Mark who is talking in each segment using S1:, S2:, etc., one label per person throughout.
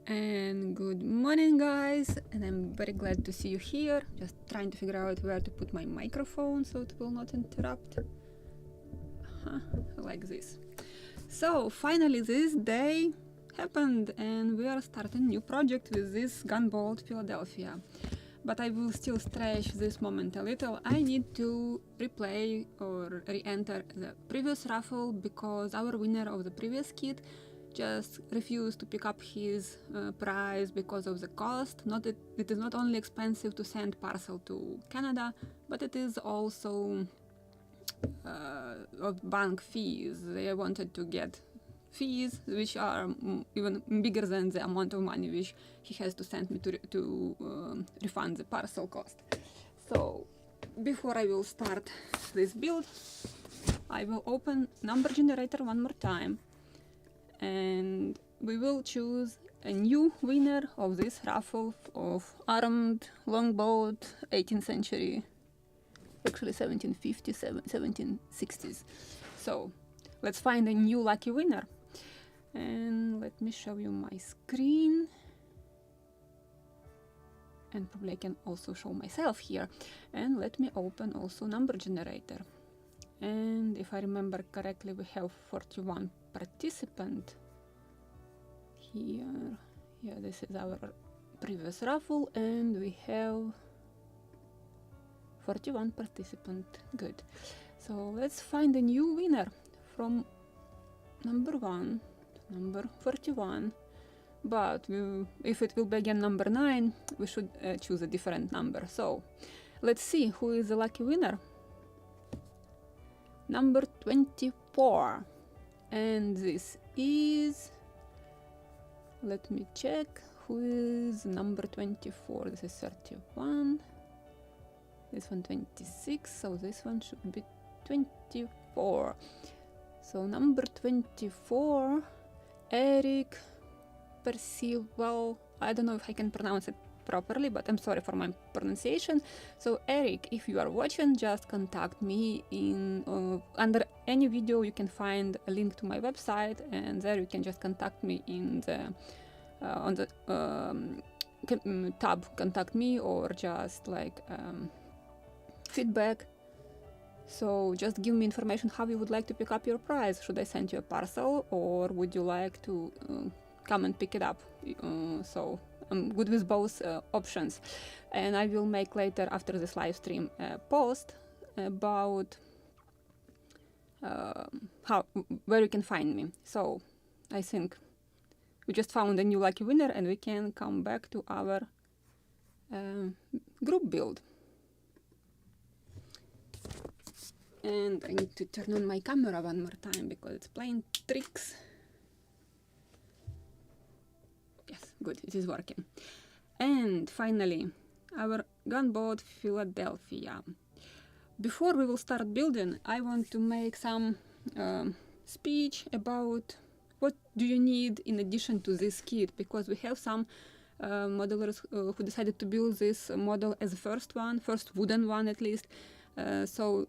S1: And good morning, guys, and I'm very glad to see you here. Just trying to figure out where to put my microphone so it will not interrupt. Like this. So finally this day happened and we are starting a new project with this Gunboat Philadelphia. But I will still stretch this moment a little. I need to replay or re-enter the previous raffle because our winner of the previous kit just refused to pick up his prize because of the cost. It is not only expensive to send parcel to Canada, but it is also of bank fees. They wanted to get fees which are even bigger than the amount of money which he has to send me to refund the parcel cost. So before I will start this build, I will open number generator one more time and we will choose a new winner of this raffle of armed longboat 18th century, actually 1750s, 1760s. So let's find a new lucky winner. And let me show you my screen. And probably I can also show myself here. And let me open also number generator. And if I remember correctly, we have 41 participant here. Yeah, this is our previous raffle and we have 41 participant. Good. So let's find a new winner from number 1 to number 41. But if it will be again number 9, we should choose a different number. So let's see who is the lucky winner. Number 24. And this is, let me check, who is number 24. This is 31. This one 26, so this one should be 24. So number 24, Eric Percival. I don't know if I can pronounce it properly, but I'm sorry for my pronunciation. So Eric, if you are watching, just contact me in under any video. You can find a link to my website, and there you can just contact me in the on the tab contact me, or just like feedback. So just give me information how you would like to pick up your prize. Should I send you a parcel or would you like to come and pick it up? So I'm good with both options, and I will make later after this live stream a post about where you can find me. So I think we just found a new lucky winner and we can come back to our group build. And I need to turn on my camera one more time because it's playing tricks. Yes, good, it is working. And finally, our Gunboat Philadelphia. Before we will start building, I want to make some speech about what do you need in addition to this kit, because we have some modelers who decided to build this model as the first wooden one at least. So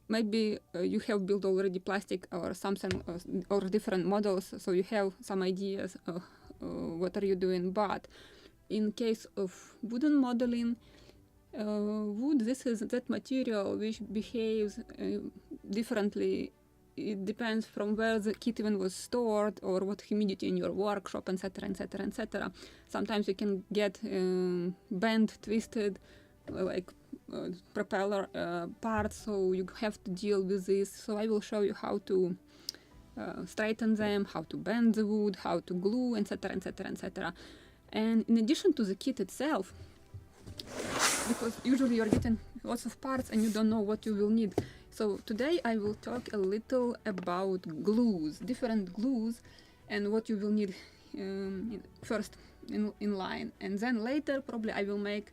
S1: maybe you have built already plastic or something or different models, so you have some ideas of what are you doing. But in case of wooden modeling, wood, this is that material which behaves differently. It depends from where the kit even was stored or what humidity in your workshop, etc., etc., etc. Sometimes you can get bent, twisted, like propeller parts, so you have to deal with this. So I will show you how to straighten them, how to bend the wood, how to glue, etc., etc., etc. And in addition to the kit itself, because usually you're getting lots of parts and you don't know what you will need. So today I will talk a little about glues, different glues, and what you will need first in line. And then later probably I will make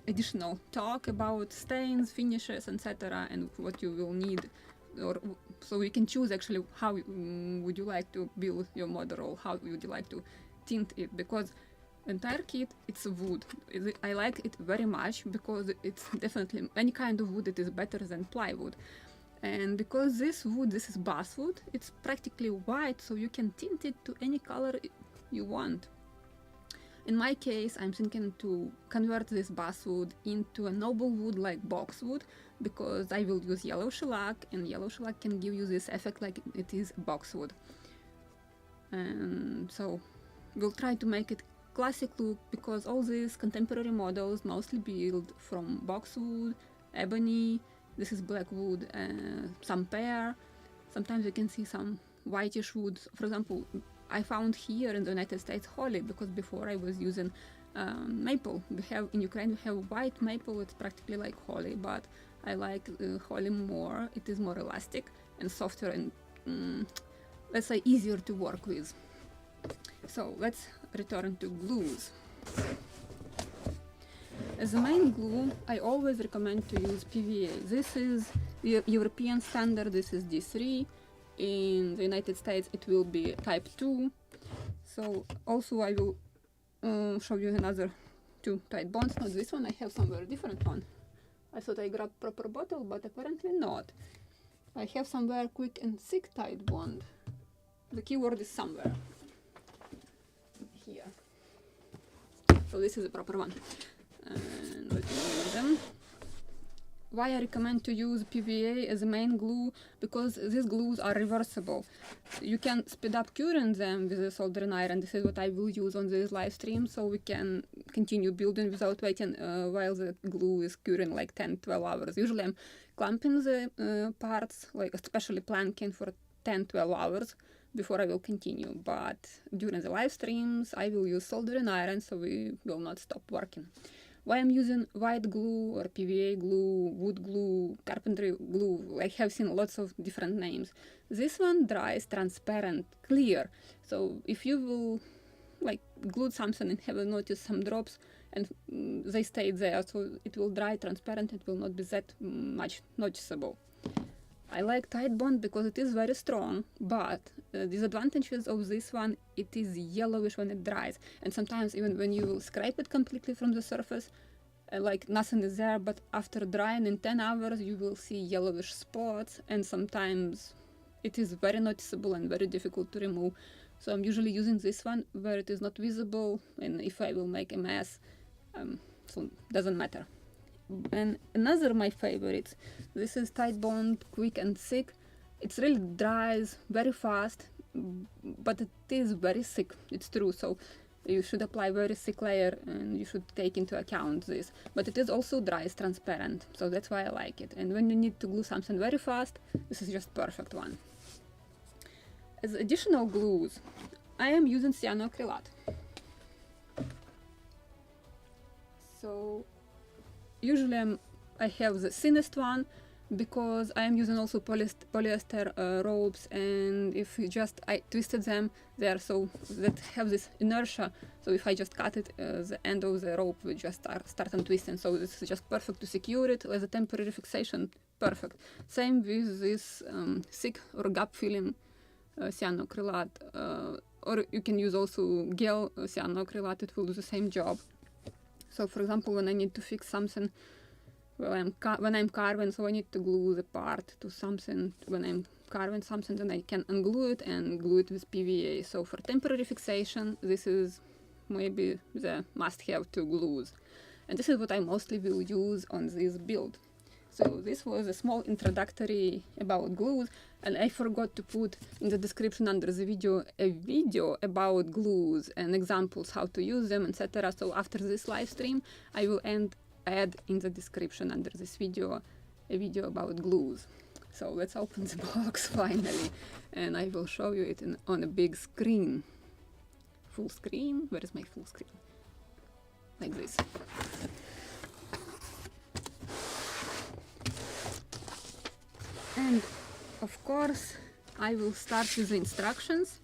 S1: additional talk about stains, finishes, etc., and what you will need, or so you can choose actually how would you like to build your model, or how would you like to tint it, because entire kit it's wood. I like it very much because it's definitely any kind of wood, it is better than plywood. And because this wood, this is basswood, it's practically white, so you can tint it to any color you want. In my case, I'm thinking to convert this basswood into a noble wood like boxwood, because I will use yellow shellac, and yellow shellac can give you this effect like it is boxwood. And so we'll try to make it classic look, because all these contemporary models mostly build from boxwood, ebony, this is black wood, some pear. Sometimes you can see some whitish woods. For example, I found here in the United States holly, because before I was using maple. In Ukraine we have white maple, it's practically like holly, but I like holly more. It is more elastic and softer and let's say easier to work with. So let's return to glues. As a main glue, I always recommend to use PVA. This is the European standard, this is D3. In the United States it will be type 2. So also I will show you another two tight bonds. Not this one, I have somewhere different one. I thought I grabbed proper bottle, but apparently not. I have somewhere quick and thick tight bond. The keyword is somewhere. Here. So this is the proper one. And let me use them. Why I recommend to use PVA as a main glue? Because these glues are reversible. You can speed up curing them with a soldering iron. This is what I will use on this live stream, so we can continue building without waiting while the glue is curing like 10-12 hours. Usually I'm clamping the parts, like especially planking, for 10-12 hours before I will continue. But during the live streams I will use soldering iron, so we will not stop working. Why I'm using white glue or PVA glue, wood glue, carpentry glue, I have seen lots of different names. This one dries transparent, clear. So if you will like glue something and have noticed some drops and they stay there, so it will dry transparent, it will not be that much noticeable. I like tight bond because it is very strong, but disadvantages of this one, it is yellowish when it dries, and sometimes even when you scrape it completely from the surface, like nothing is there, but after drying in 10 hours you will see yellowish spots, and sometimes it is very noticeable and very difficult to remove. So I'm usually using this one where it is not visible, and if I will make a mess, so it doesn't matter. And another my favorites, this is tight bond, quick and thick. It really dries very fast, but it is very thick, it's true, so you should apply very thick layer and you should take into account this. But it is also dries transparent, so that's why I like it. And when you need to glue something very fast, this is just perfect one. As additional glues, I am using cyanoacrylate. So usually I have the thinnest one, because I am using also polyester ropes, and if you I twisted them, they are so that have this inertia, so if I just cut it, the end of the rope will just start untwisting, so this is just perfect to secure it as a temporary fixation, perfect. Same with this thick or gap filling cyanoacrylate, or you can use also gel cyanoacrylate, it will do the same job. So for example, when I need to fix something, when I'm carving, so I need to glue the part to something. When I'm carving something, then I can unglue it and glue it with PVA. So for temporary fixation, this is maybe the must-have two glues. And this is what I mostly will use on this build. So this was a small introductory about glues, and I forgot to put in the description under the video a video about glues and examples how to use them, etc. So after this live stream I will add in the description under this video a video about glues. So let's open the box finally, and I will show you it on a big screen. Full screen? Where is my full screen? Like this. And of course I will start with the instructions,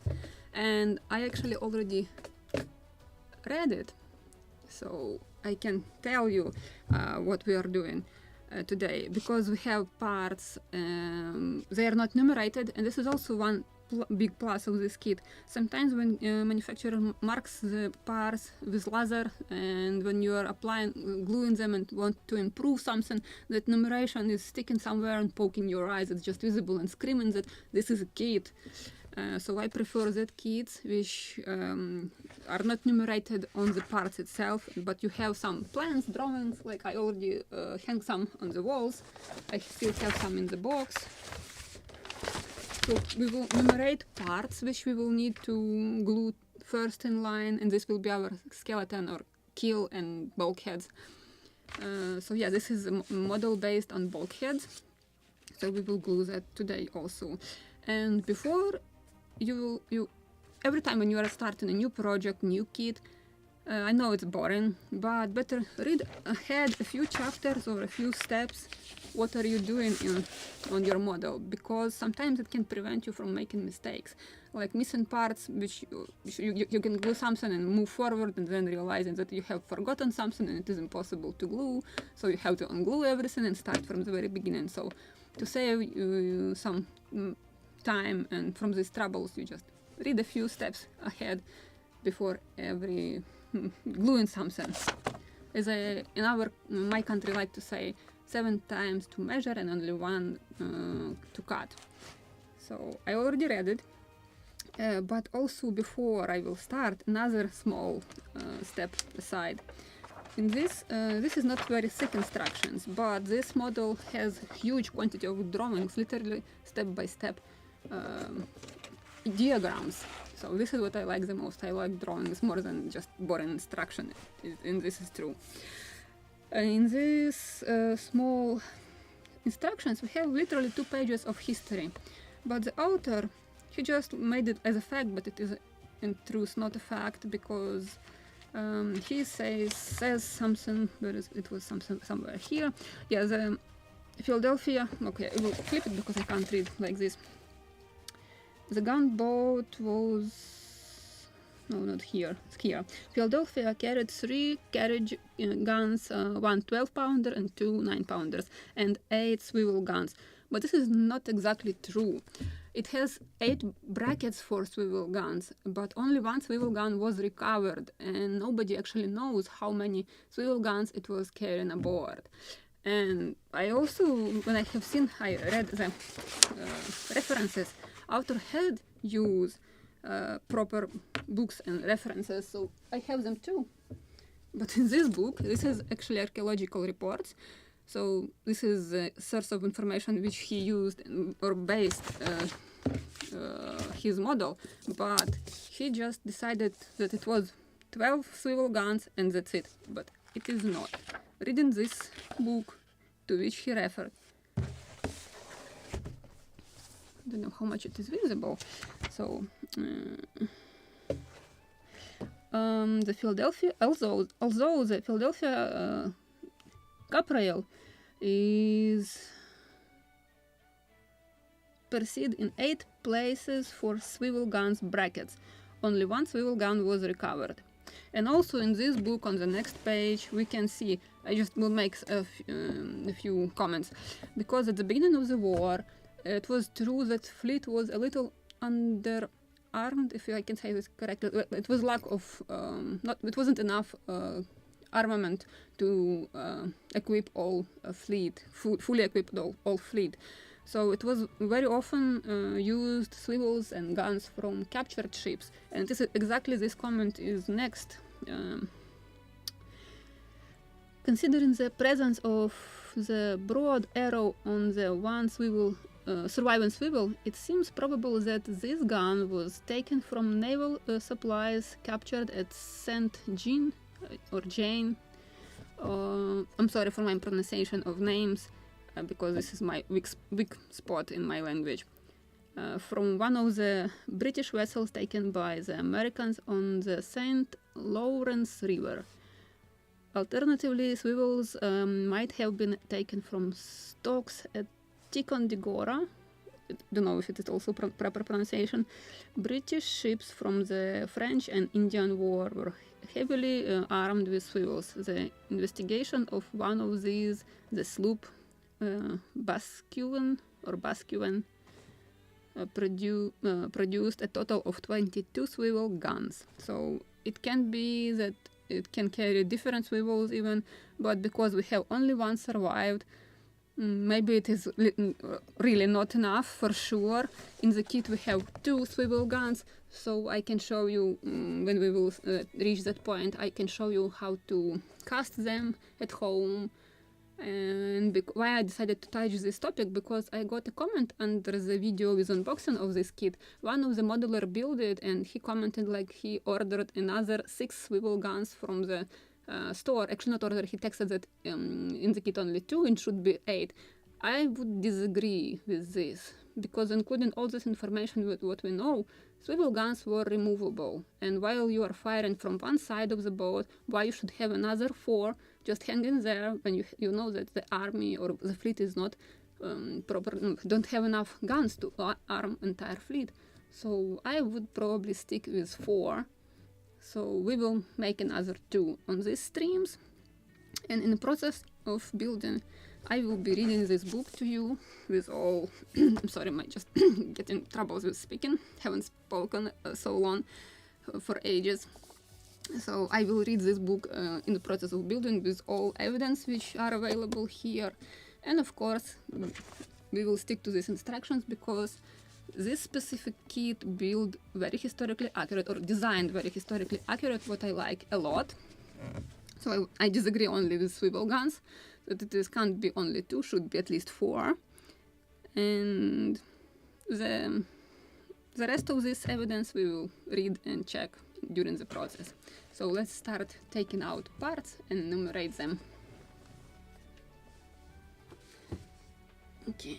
S1: and I actually already read it, so I can tell you what we are doing today, because we have parts, they are not numerated, and this is also one big plus of this kit. Sometimes when manufacturer marks the parts with laser, and when you are gluing them and want to improve something, that numeration is sticking somewhere and poking your eyes, it's just visible and screaming that this is a kit. So I prefer Z kits which are not numerated on the parts itself, but you have some plans, drawings, like I already hang some on the walls. I still have some in the box. So we will numerate parts which we will need to glue first in line, and this will be our skeleton or keel and bulkheads. So yeah, this is a model based on bulkheads. So we will glue that today also. And before you every time when you are starting a new project, new kit, I know it's boring, but better read ahead a few chapters or a few steps. What are you doing on your model? Because sometimes it can prevent you from making mistakes, like missing parts, which you can glue something and move forward, and then realizing that you have forgotten something and it is impossible to glue. So you have to unglue everything and start from the very beginning. So to save you some time and from these troubles, you just read a few steps ahead before every gluing something. As in my country like to say 7 times to measure and only 1 to cut. So I already read it, but also before I will start, another small step aside. In this is not very thick instructions, but this model has huge quantity of drawings, literally step by step diagrams. So this is what I like the most. I like drawings more than just boring instruction, and this is true. In these small instructions we have literally 2 pages of history, but the author, he just made it as a fact, but it is in truth not a fact, because he says something, it was something somewhere here. Yeah, the Philadelphia, okay, I will flip it because I can't read like this. The gunboat was, no, not here, it's here. Philadelphia carried 3 carriage guns, 1 12-pounder and 2 9-pounders, and 8 swivel guns. But this is not exactly true. It has 8 brackets for swivel guns, but only 1 swivel gun was recovered, and nobody actually knows how many swivel guns it was carrying aboard. And I also, when I read the references, author had used proper books and references, so I have them too. But in this book, this is actually archaeological reports, so this is a source of information which he used or based his model, but he just decided that it was 12 swivel guns and that's it, but it is not. Reading this book to which he referred, I don't know how much it is visible. So the Philadelphia, although the Philadelphia caprail is perceived in 8 places for swivel guns brackets. Only 1 swivel gun was recovered. And also in this book, on the next page, we can see, I just will make a few comments, because at the beginning of the war, it was true that fleet was a little underarmed, if I can say this correctly. It was lack of, it wasn't enough armament to equip all fleet, fully equip all fleet. So it was very often used swivels and guns from captured ships. And exactly this comment is next. Considering the presence of the broad arrow on the one swivel, surviving swivel, it seems probable that this gun was taken from naval supplies captured at St. Jean or Jane. I'm sorry for my pronunciation of names, because this is my weak spot in my language. From one of the British vessels taken by the Americans on the St. Lawrence River. Alternatively, swivels might have been taken from stocks at Ticonderoga. I don't know if it is also proper pronunciation. British ships from the French and Indian War were heavily armed with swivels. The investigation of one of these, the sloop Bascuin, produced a total of 22 swivel guns. So it can be that it can carry different swivels even, but because we have only one survived, maybe it is really not enough for sure. In the kit we have 2 swivel guns, so I can show you when we will reach that point, I can show you how to cast them at home. And why I decided to touch this topic, because I got a comment under the video with unboxing of this kit. One of the modeler built it and he commented like he ordered another 6 swivel guns from the store. Actually not ordered, he texted that in the kit only 2 and should be 8. I would disagree with this, because including all this information with what we know, swivel guns were removable, and while you are firing from one side of the boat, why you should have another 4 just hanging there when you know that the army or the fleet is not don't have enough guns to arm entire fleet. So I would probably stick with 4. So we will make another 2 on these streams, and in the process of building I will be reading this book to you with all I'm sorry, I just getting troubles with speaking, haven't spoken so long for ages. So I will read this book in the process of building with all evidence which are available here, and of course we will stick to these instructions, because this specific kit built very historically accurate, or designed very historically accurate, what I like a lot. So I disagree only with swivel guns, that it can't be only 2, should be at least 4. And the rest of this evidence we will read and check during the process. So let's start taking out parts and enumerate them. Okay.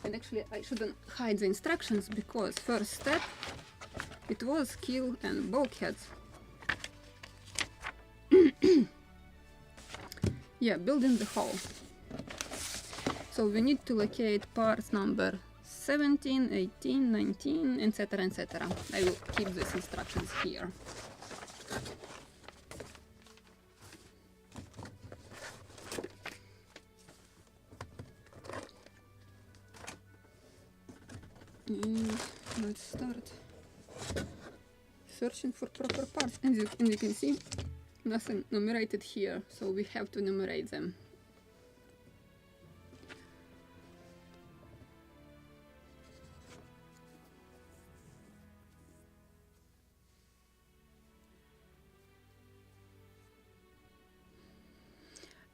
S1: And actually I shouldn't hide the instructions, because first step it was keel and bulkheads. Yeah, building the hull. So we need to locate parts number 17, 18, 19, etc, etc. I will keep these instructions here. And let's start searching for proper parts. And you can see, nothing numerated here, so we have to numerate them.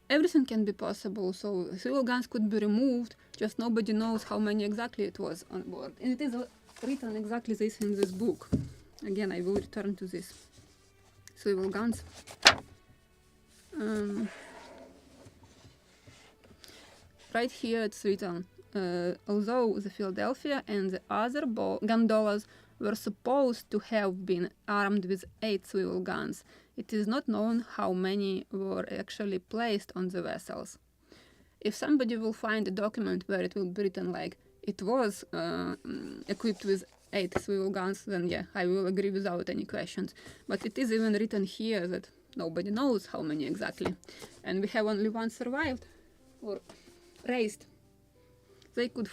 S1: Everything can be possible, so swivel guns could be removed, just nobody knows how many exactly it was on board. And it is written exactly this in this book. Again, I will return to this swivel guns. Right here it's written, although the Philadelphia and the other gondolas were supposed to have been armed with 8 swivel guns, it is not known how many were actually placed on the vessels. If somebody will find a document where it will be written like it was equipped with 8 swivel guns, then yeah, I will agree without any questions. But it is even written here that nobody knows how many exactly. And we have only 1 survived, or raised. They could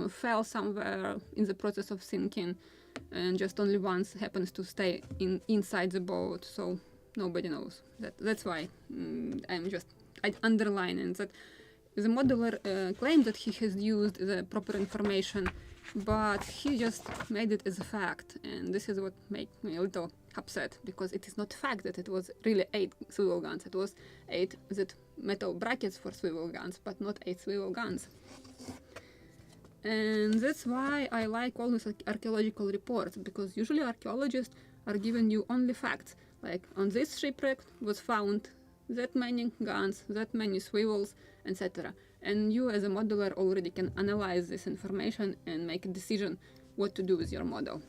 S1: fell somewhere in the process of sinking, and just only once happens to stay inside the boat, so nobody knows. That's why I underline that the modeler claimed that he has used the proper information, but he just made it as a fact, and this is what made me a little upset, because it is not fact that it was really 8 swivel guns. It was 8 that metal brackets for swivel guns, but not 8 swivel guns. And that's why I like all these archaeological reports, because usually archaeologists are giving you only facts, like on this shipwreck was found that many guns, that many swivels, etc. And you as a modeler already can analyze this information and make a decision what to do with your model.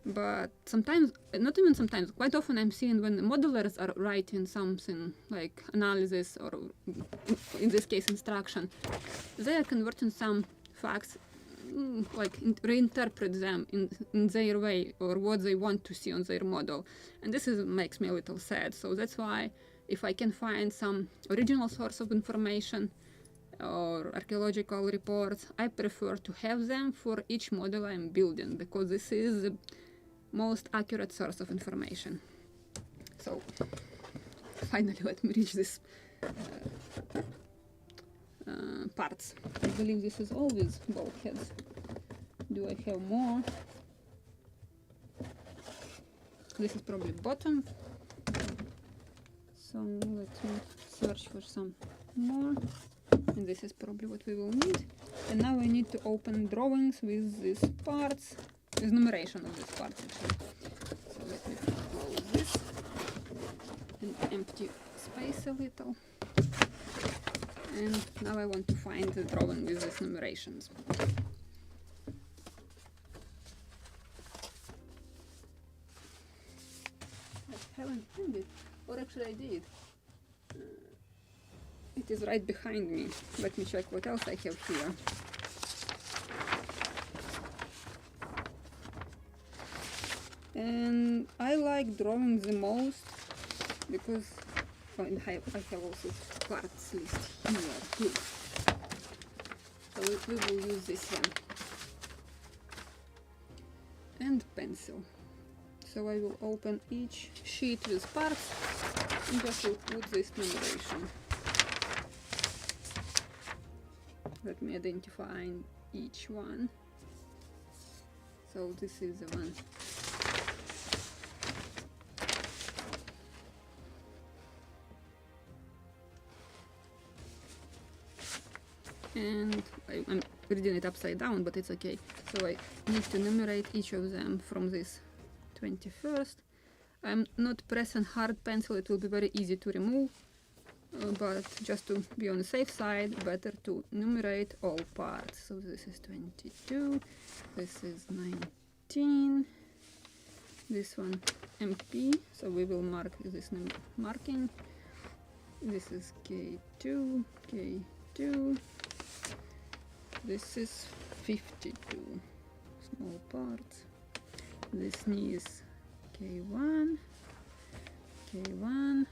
S1: But sometimes, not even sometimes, quite often I'm seeing when modelers are writing something like analysis, or in this case instruction, they are converting some facts, like reinterpret them in their way, or what they want to see on their model. And this makes me a little sad. So that's why if I can find some original source of information or archaeological reports, I prefer to have them for each model I'm building, because this is the most accurate source of information. So finally let me reach this parts. I believe this is always bulkheads. Do I have more? This is probably bottom. So let me search for some more. And this is probably what we will need. And now I need to open drawings with these parts, with numeration of these parts actually. So let me close this and empty space a little. And now I want to find the drawing with these numerations. I haven't found it, or actually I did. It is right behind me. Let me check what else I have here. And I like drawing the most because I have also parts list here too. So we will use this one. And pencil. So I will open each sheet with parts and just will put this numeration. Let me identify each one. So this is the one. And I'm reading it upside down, but it's okay. So I need to numerate each of them from this 21st. I'm not pressing hard pencil, it will be very easy to remove, but just to be on the safe side, better to numerate all parts. So this is 22, this is 19, this one MP, so we will mark this marking. This is K2, K2. This is 52 small parts. This knee is K1, K1.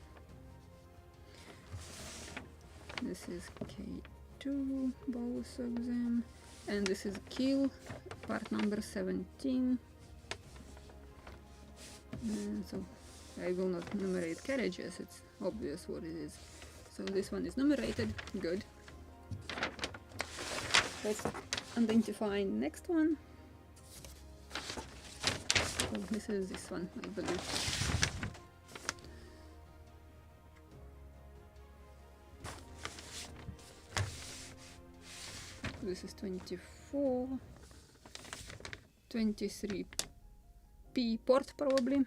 S1: This is K2, both of them. And this is keel, part number 17. And so I will not numerate carriages, it's obvious what it is. So this one is numerated, good. Let's identify next one. So this is this one, I believe. This is 24, 23P port probably.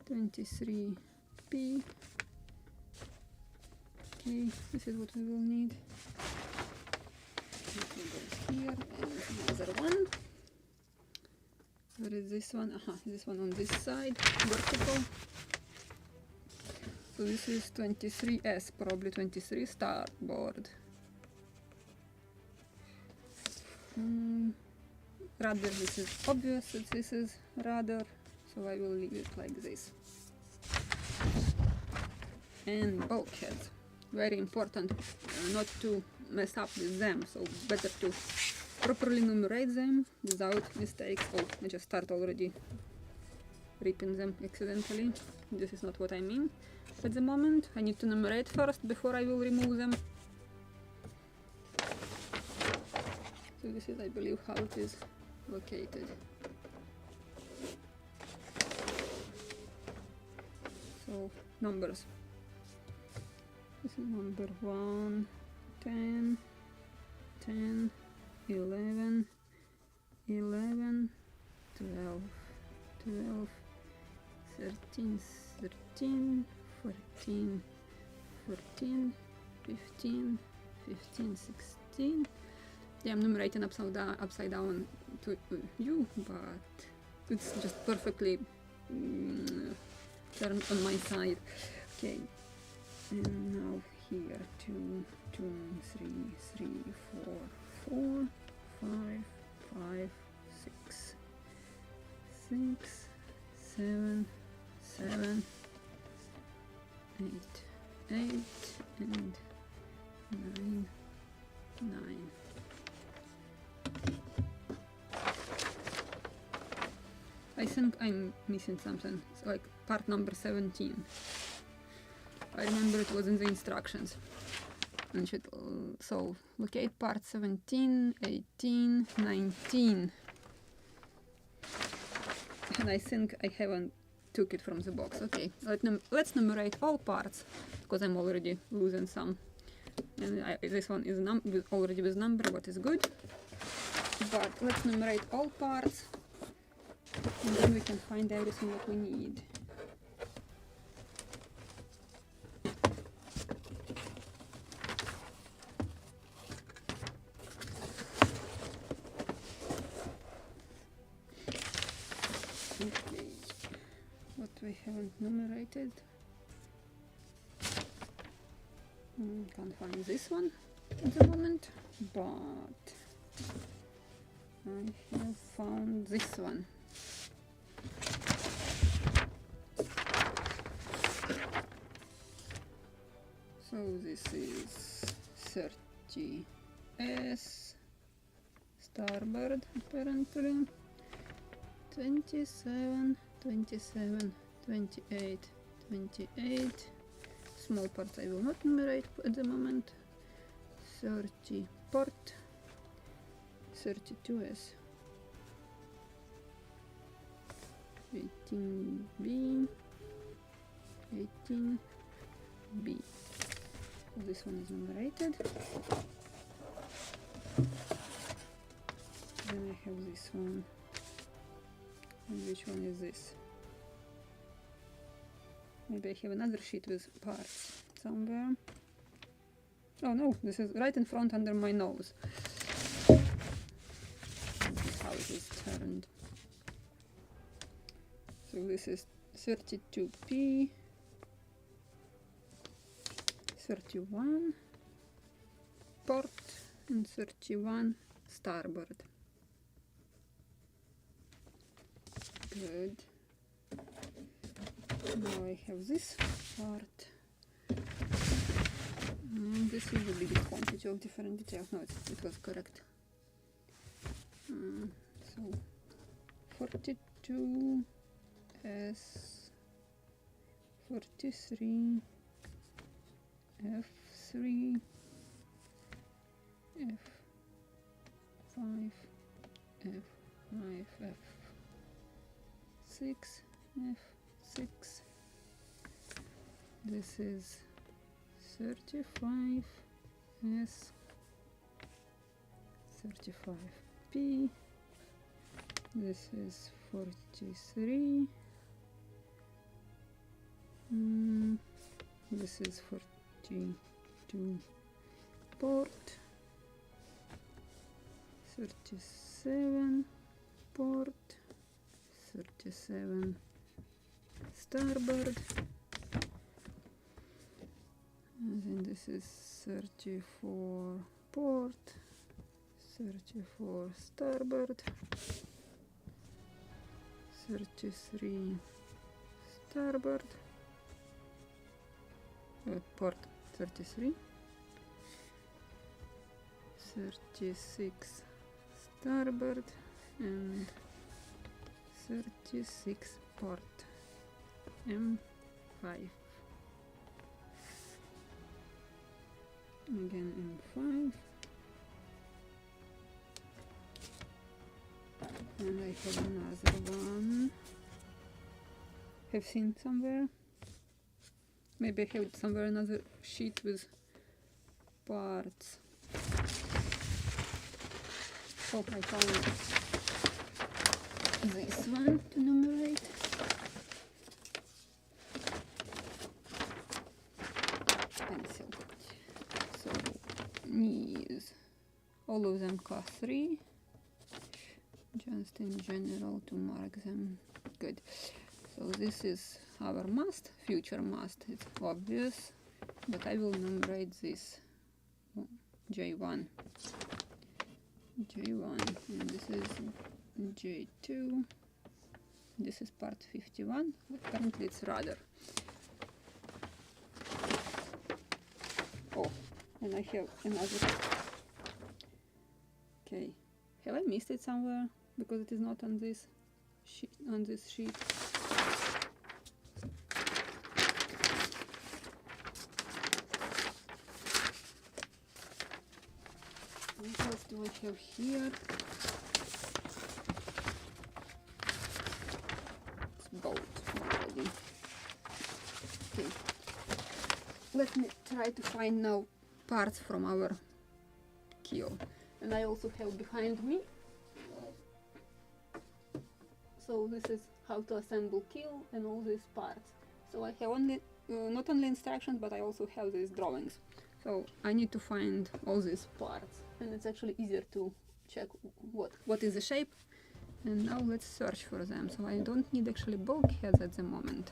S1: 23P. Okay, this is what we will need. Here and another one. Where is this one? Aha, this one on this side, vertical. So this is 23S, probably 23 starboard. Rudder, this is obvious that this is rudder, so I will leave it like this. And bulkheads, very important not to mess up with them, so better to properly numerate them without mistakes. Oh, I just start already ripping them accidentally. This is not what I mean at the moment. I need to numerate first before I will remove them. So this is, I believe, how it is located. So numbers. This is number 1, 10, 10, 11, 11, 12, 12, 13, 13, 14, 14, 15, 15, 16. Yeah, I'm numerating upside down to you, but it's just perfectly turned on my side. Okay, and now here 2, 2, 3, 3, 4, 4, 5, 5, 6, 6, 7, 7, 8, 8, and 9, 9. I think I'm missing something. It's like part number 17. I remember it was in the instructions. So locate part 17, 18, 19. And I think I haven't took it from the box. Okay, let's numerate all parts, because I'm already losing some. And this one is already with number, what is good. But let's numerate all parts, and then we can find everything what we need. Okay, what we haven't numerated. Can't find this one at the moment, but I have found this one. So this is 30S starboard apparently. 27, 27, 28, 28. Small parts I will not numerate at the moment. 30 port, 32S, 18B, 18B. So this one is numerated. Then I have this one. And which one is this? Maybe I have another sheet with parts somewhere. Oh no, this is right in front under my nose. This is how it is turned. So this is 32P, 31 port, and 31 starboard. Good. Now I have this part. And this is the biggest quantity of different details. No, it was correct. So 42 S, 43 F3, F5, F5, F6, F6. This is 35 S, 35P. This is 43. This is 42 port, 37 port, 37 starboard, and then this is 34 port, 34 starboard, 33 starboard, port 33, 36 starboard, and 36 port, M5. Again M5. And I have another one. Have seen somewhere. Maybe I have somewhere another sheet with parts. Oh, I found this one to numerate. Pencil. So knees, all of them class 3. Just in general to mark them. Good. So this is our mast, future mast. It's obvious, but I will numerate this. J1, J1, and this is J2. This is part 51. Apparently it's rudder. Oh, and I have another. Okay, have I missed it somewhere? Because it is not on this sheet. I have here it's boat already. Okay, let me try to find now parts from our keel. And I also have behind me, so this is how to assemble keel and all these parts. So I have only not only instructions, but I also have these drawings. So I need to find all these parts, and it's actually easier to check what is the shape. And now let's search for them. So I don't need actually bulkheads at the moment.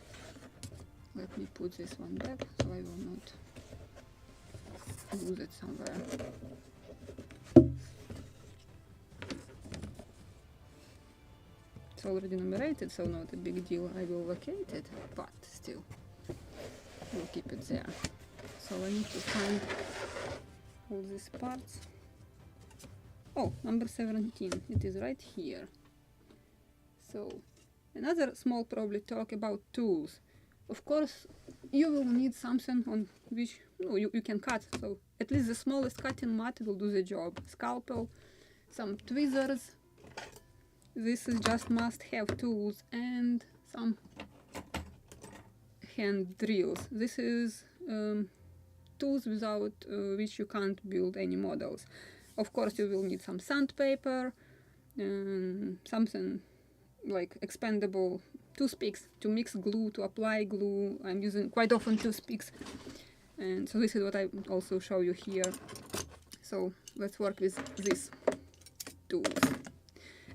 S1: Let me put this one back so I will not lose it somewhere. It's already numerated, so not a big deal. I will locate it, but still, we'll keep it there. So I need to find all these parts. Oh, number 17. It is right here. So another small probably talk about tools. Of course, you will need something on which you can cut. So at least the smallest cutting mat will do the job. Scalpel, some tweezers. This is just must-have tools, and some hand drills. This is tools without which you can't build any models. Of course, you will need some sandpaper, something like expandable toothpicks to mix glue, to apply glue. I'm using quite often toothpicks, and so this is what I also show you here. So let's work with these tools.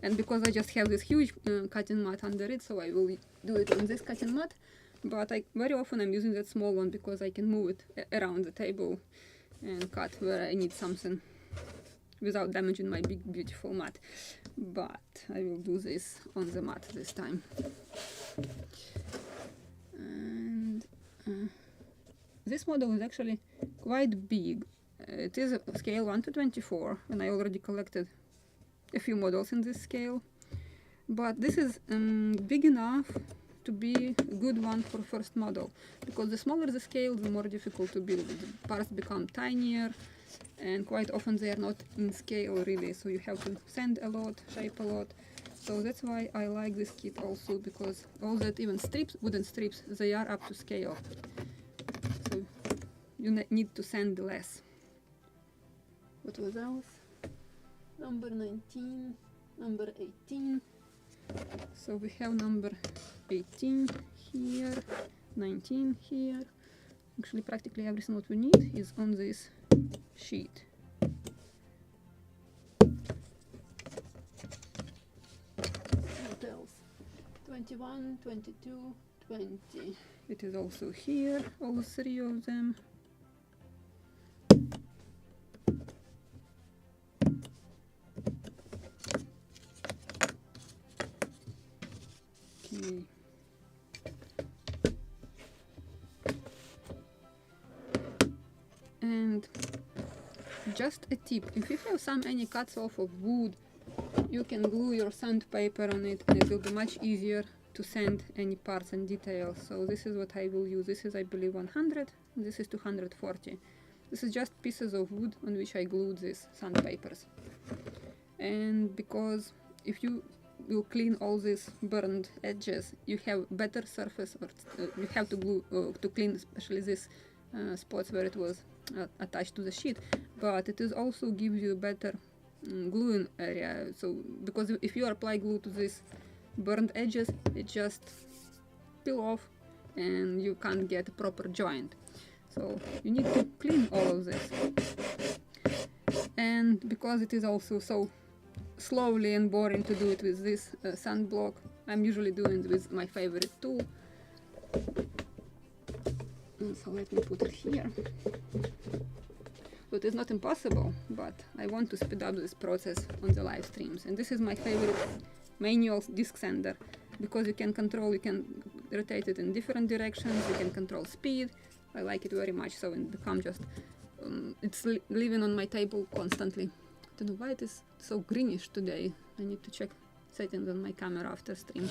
S1: And because I just have this huge cutting mat under it, so I will do it on this cutting mat. But very often I'm using that small one because I can move it around the table and cut where I need something without damaging my big beautiful mat. But I will do this on the mat this time. And this model is actually quite big. It is a scale 1 to 24, and I already collected a few models in this scale, but this is big enough to be a good one for first model, because the smaller the scale, the more difficult to build. The parts become tinier, and quite often they are not in scale really, so you have to sand a lot, shape a lot. So that's why I like this kit also, because all that, even strips, wooden strips, they are up to scale, so you need to sand less. What was else? Number 19, number 18. So we have number 18 here, 19 here. Actually, practically everything what we need is on this sheet. What else? 21, 22, 20. It is also here, all three of them. And just a tip, if you have any cuts off of wood, you can glue your sandpaper on it, and it will be much easier to sand any parts and details. So this is what I will use. This is, I believe, 100, and this is 240. This is just pieces of wood on which I glued these sandpapers. And because if you will clean all these burned edges, you have better surface, or you have to glue to clean especially these spots where it was attached to the sheet, but it is also gives you a better gluing area. So because if you apply glue to these burned edges, it just peel off and you can't get a proper joint. So you need to clean all of this. And because it is also so slowly and boring to do it with this sand block, I'm usually doing it with my favorite tool. And so let me put it here. It is not impossible, but I want to speed up this process on the live streams. And this is my favorite manual disc sander, because you can rotate it in different directions, you can control speed. I like it very much, so it becomes just, it's living on my table constantly. I don't know why it is so greenish today. I need to check settings on my camera after stream.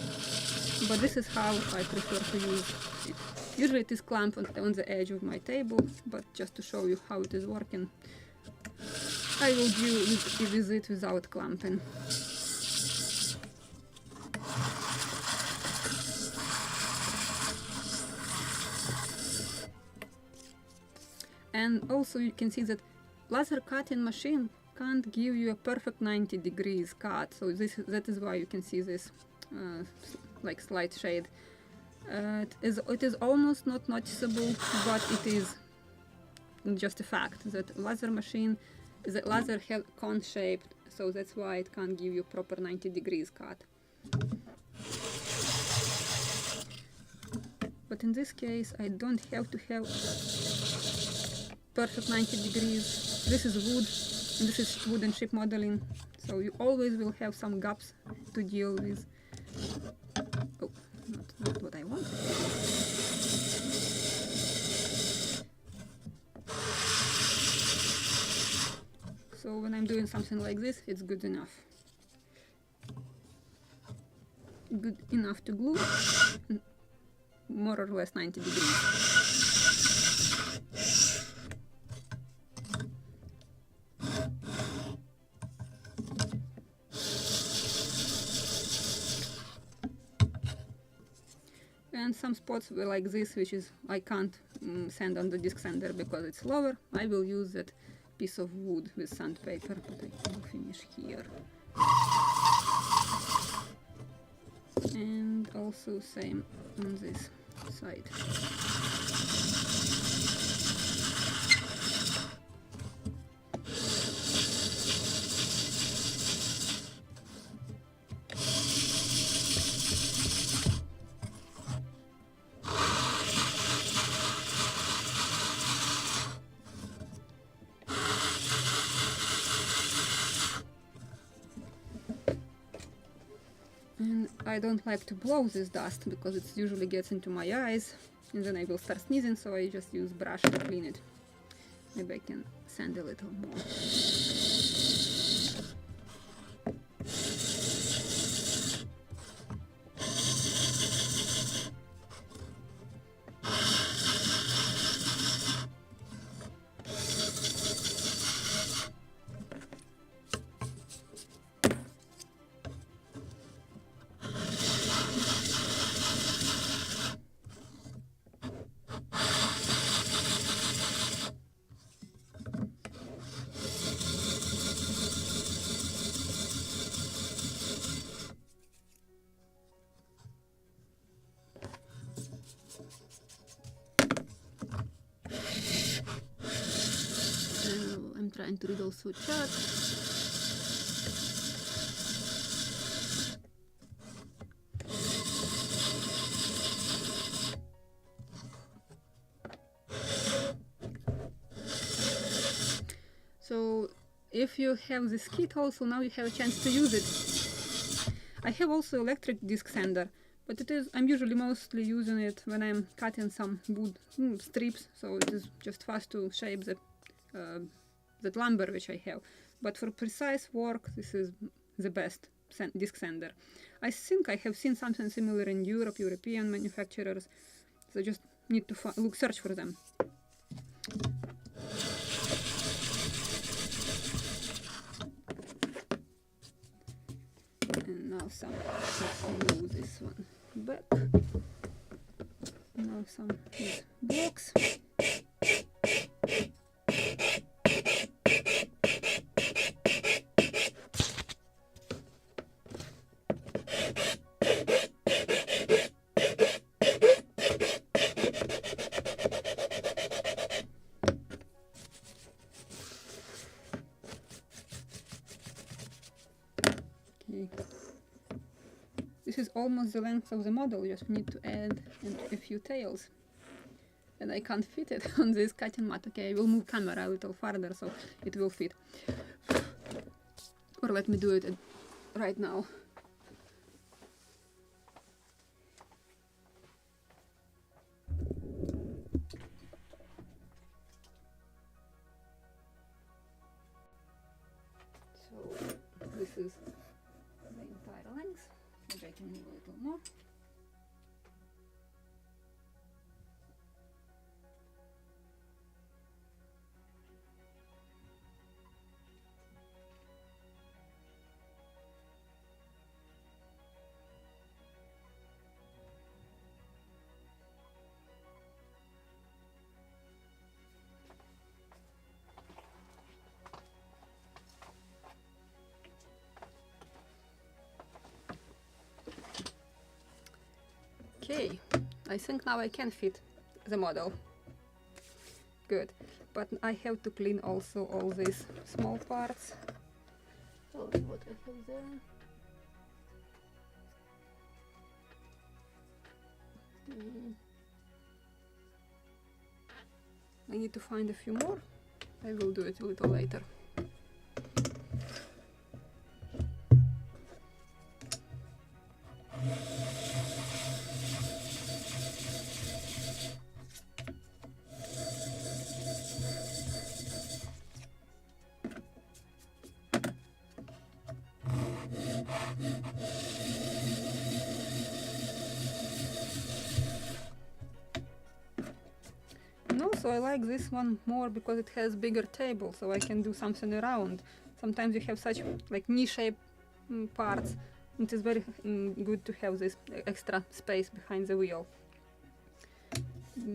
S1: But this is how I prefer to use it. Usually it is clamped on the edge of my table, but just to show you how it is working. I will do with it without clamping. And also you can see that laser cutting machine can't give you a perfect 90 degrees cut, so that is why you can see this like slight shade. It is almost not noticeable, but it is just a fact that laser machine, the laser cone shaped, so that's why it can't give you proper 90 degrees cut. But in this case I don't have to have perfect 90 degrees. This is wood, and this is wooden ship modeling, so you always will have some gaps to deal with. Oh, not what I want. So when I'm doing something like this, it's good enough. Good enough to glue, more or less 90 degrees. And some spots were like this, which is I can't sand on the disc sander because it's lower. I will use that piece of wood with sandpaper, but I will finish here. And also same on this side. And I don't like to blow this dust because it usually gets into my eyes and then I will start sneezing, so I just use brush to clean it. Maybe I can sand a little more. I'm trying to read also chat. So if you have this kit also, now you have a chance to use it. I have also electric disc sander, but I'm usually mostly using it when I'm cutting some wood strips, so it is just fast to shape that lumber which I have. But for precise work, this is the best disc sander. I think I have seen something similar in Europe, European manufacturers, so just need to search for them. And now let's move this one back. Now some blocks. This is almost the length of the model, you just need to add a few tails. And I can't fit it on this cutting mat. Okay, I will move camera a little farther so it will fit. Or let me do it right now. So this is the entire length. Maybe I can move a little more. Okay, I think now I can fit the model. Good, but I have to clean also all these small parts. Oh, what I have there? I need to find a few more. I will do it a little later. And also I like this one more because it has bigger table, so I can do something around. Sometimes you have such like knee-shaped parts. It is very good to have this extra space behind the wheel.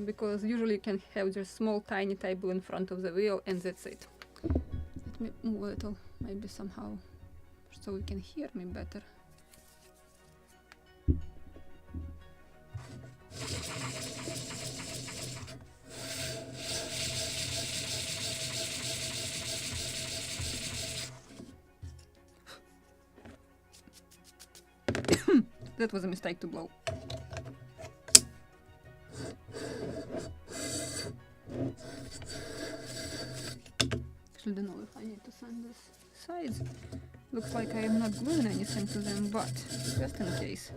S1: Because usually you can have just small tiny table in front of the wheel and that's it. Let me move a little, maybe somehow, so you can hear me better. That was a mistake to blow. Actually, don't know if I need to sand this sides. Looks like I am not gluing anything to them, but just in case.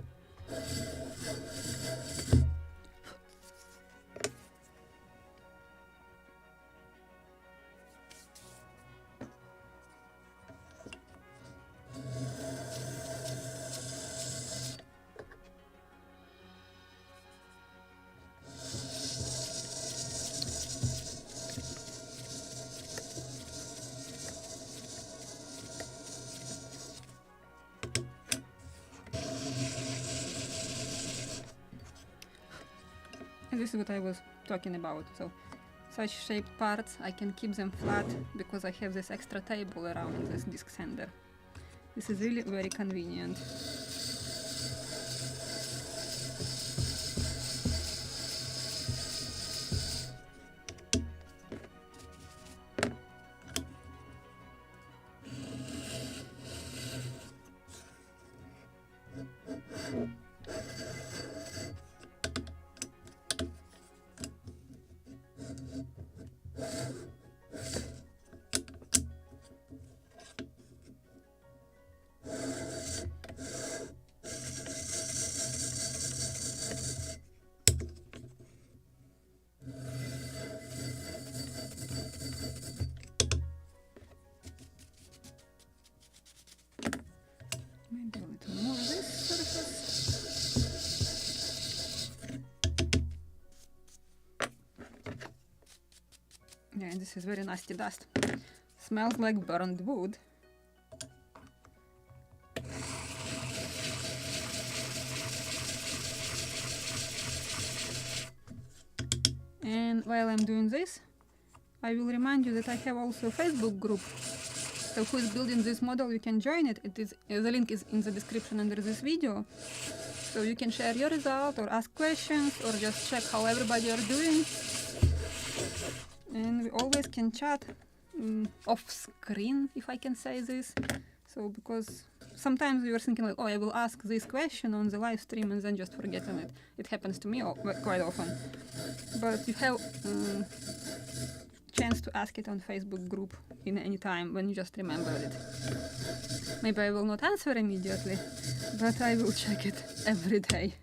S1: And this is what I was talking about. So such shaped parts, I can keep them flat because I have this extra table around this disc sander. This is really very convenient. Maybe a little more of this surface. Yeah, and this is very nasty dust. Smells like burned wood. And while I'm doing this, I will remind you that I have also a Facebook group. So who is building this model, you can join it. The link is in the description under this video. So you can share your result or ask questions or just check how everybody are doing. And we always can chat off screen, if I can say this. So because sometimes you are thinking like, oh, I will ask this question on the live stream and then just forgetting it. It happens to me quite often. But you have chance to ask it on Facebook group in any time when you just remember it. Maybe I will not answer immediately, but I will check it every day.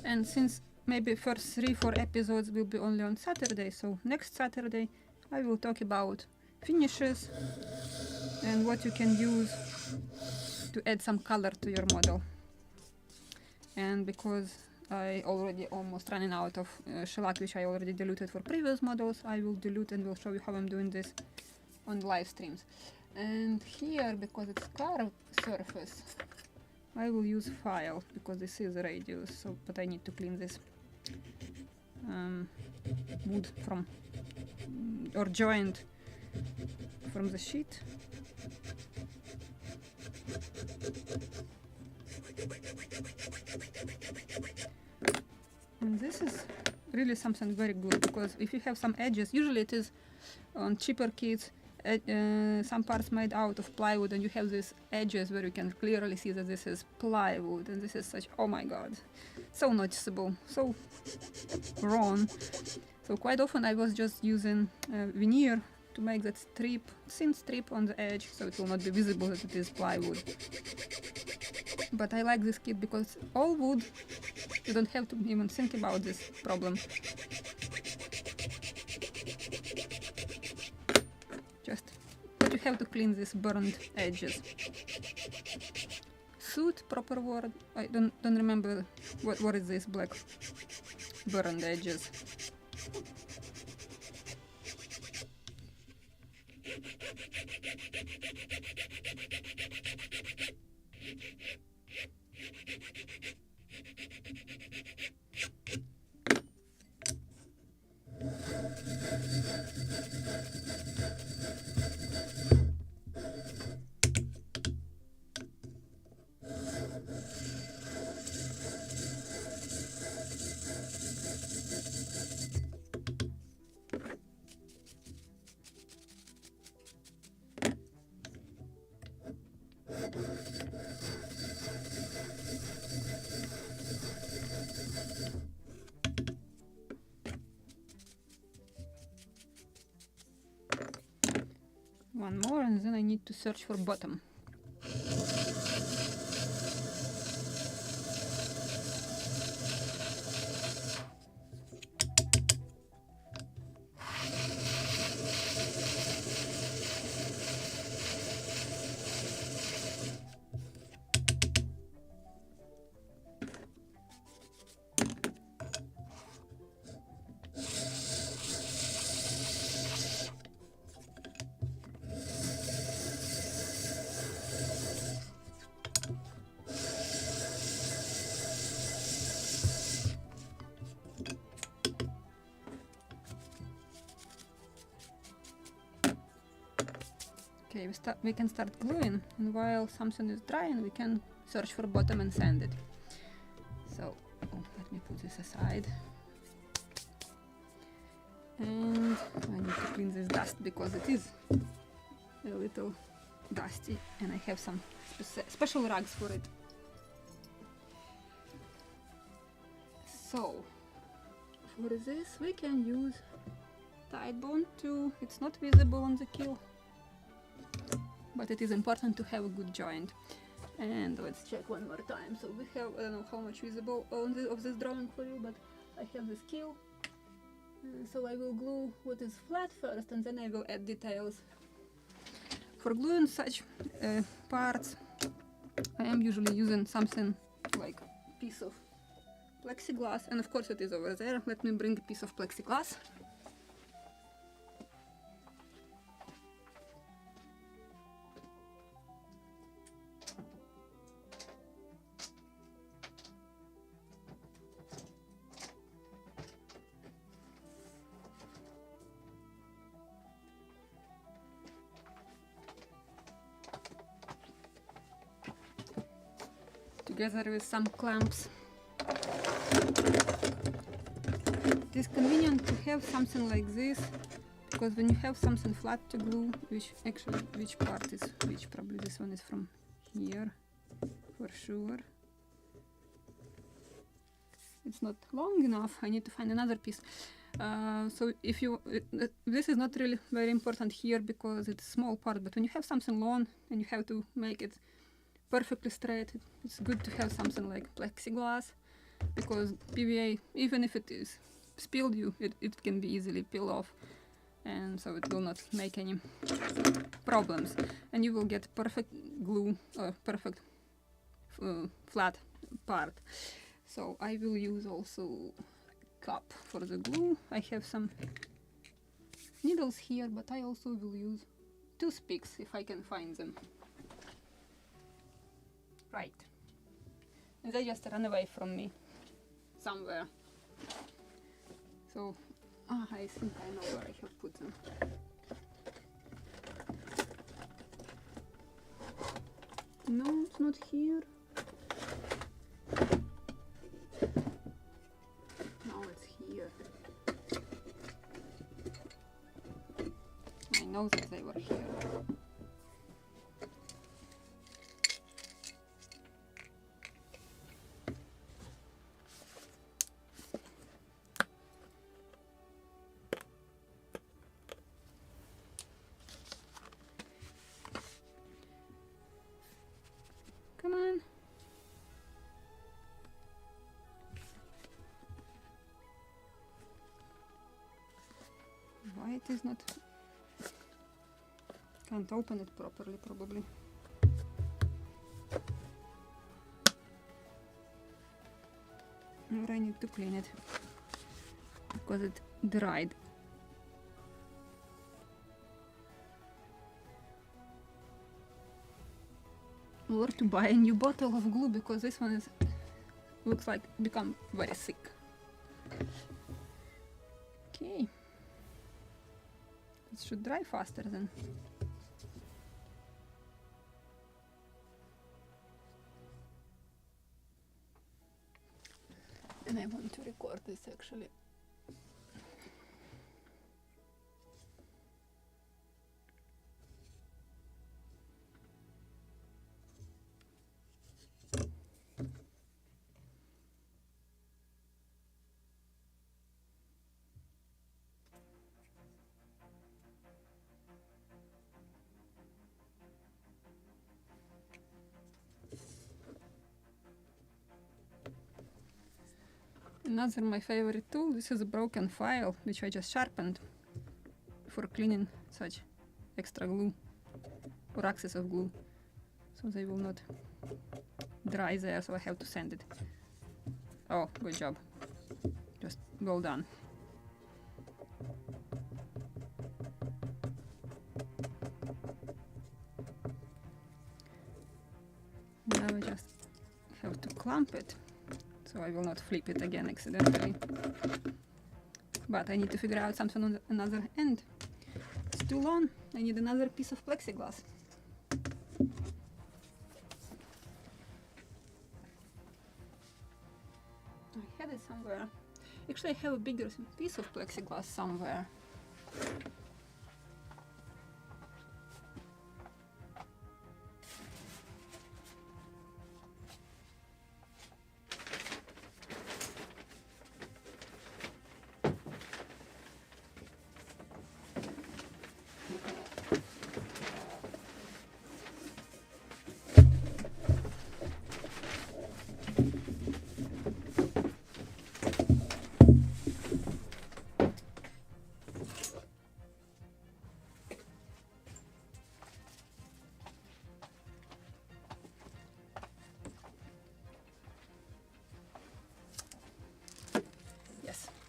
S1: And since maybe first 3-4 episodes will be only on Saturday, so next Saturday I will talk about finishes and what you can use to add some color to your model. And because I already almost running out of shellac, which I already diluted for previous models, I will dilute and will show you how I'm doing this on live streams. And here, because it's curved surface, I will use file because this is a radius, so but I need to clean this wood from or joint from the sheet. And this is really something very good, because if you have some edges, usually it is on cheaper kits, some parts made out of plywood, and you have these edges where you can clearly see that this is plywood, and this is such, oh my god, so noticeable, so wrong. So quite often I was just using veneer to make that strip, thin strip on the edge, so it will not be visible that it is plywood. But I like this kit because all wood, you don't have to even think about this problem. But you have to clean these burned edges. Soot, proper word, I don't remember what is this black burned edges. One more, and then I need to search for bottom. Okay, we can start gluing, and while something is drying, we can search for bottom and sand it. So, let me put this aside. And I need to clean this dust because it is a little dusty, and I have some special rugs for it. So, for this we can use Tide Bond too. It's not visible on the keel, but it is important to have a good joint. And let's check one more time. So we have, I don't know how much visible of this drawing for you, but I have this keel. So I will glue what is flat first, and then I will add details. For gluing such parts, I am usually using something like a piece of plexiglass, and of course it is over there. Let me bring a piece of plexiglass. Together with some clamps. It is convenient to have something like this, because when you have something flat to glue, which part is which, probably this one is from here for sure. It's not long enough, I need to find another piece. So if you, this is not really very important here because it's a small part, but when you have something long and you have to make it perfectly straight, it's good to have something like plexiglass, because PVA, even if it is spilled, it can be easily peel off, and so it will not make any problems, and you will get perfect glue or perfect flat part. So I will use also cup for the glue. I have some needles here, but I also will use toothpicks if I can find them. Right. And they just run away from me somewhere. So I think I know where I have put them. No, it's not here. No, it's here. I know that they were here. Come on. Why it is not? Can't open it properly, probably. Or I need to clean it because it dried. Or to buy a new bottle of glue because this one is looks like become very thick. Okay, it should dry faster then. And I want to record this actually. Another my favorite tool, this is a broken file which I just sharpened for cleaning such extra glue or excess of glue, so they will not dry there, so I have to sand it. Oh, good job, just well done. Now I just have to clamp it, so I will not flip it again accidentally. But I need to figure out something on the other end. It's too long. I need another piece of plexiglass. I had it somewhere. Actually, I have a bigger piece of plexiglass somewhere.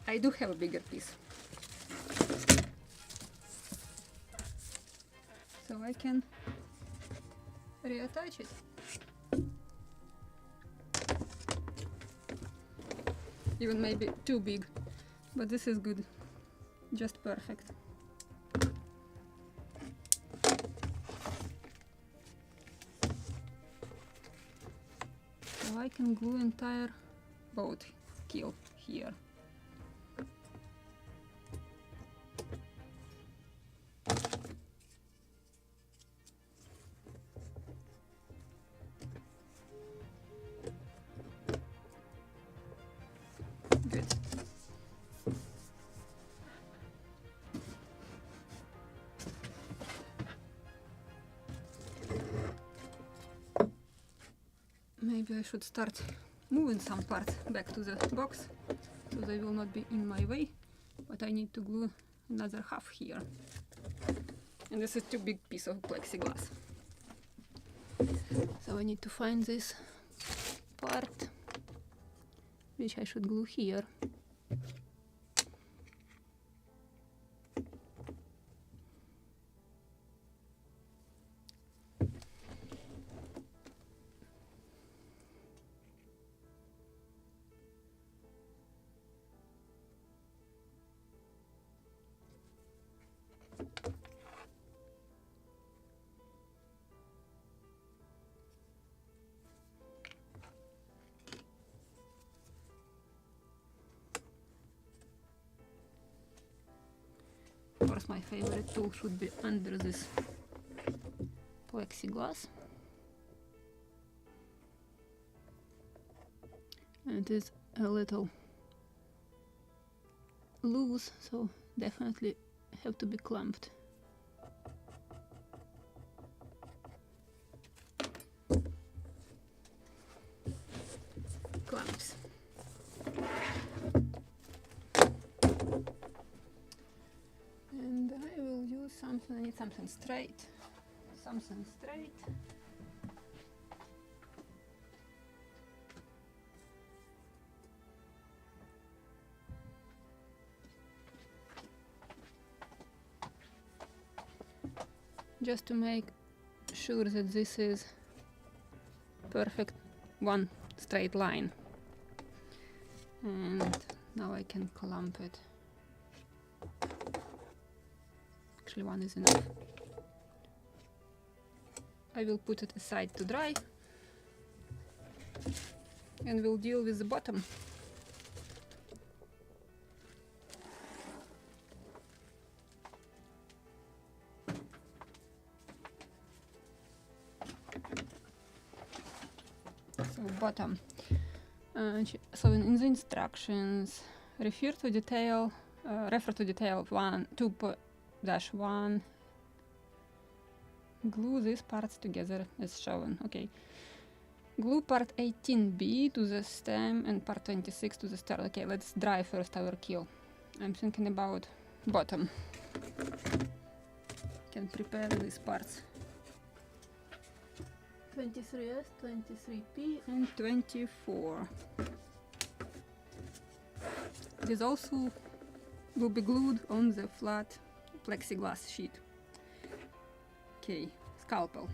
S1: I do have a bigger piece, so I can reattach it. Even maybe too big, but this is good, just perfect. So I can glue entire boat keel here. Maybe I should start moving some parts back to the box so they will not be in my way, but I need to glue another half here. And this is too big piece of plexiglass. So I need to find this part. which I should glue here. Of course, my favorite tool should be under this plexiglass. And it is a little loose, so definitely have to be clamped. Clamps. And I will use something, I need something straight. Something straight. Just to make sure that this is perfect one straight line. And now I can clamp it. Actually, one is enough. I will put it aside to dry and we'll deal with the bottom. So bottom. So in the instructions, refer to detail 2.-1. Glue these parts together as shown. Okay. Glue part 18B to the stem and part 26 to the start. Okay, let's dry first our keel. I'm thinking about bottom. Can prepare these parts. 23S, 23P and 24. This also will be glued on the flat plexiglass sheet. Okay, scalpel.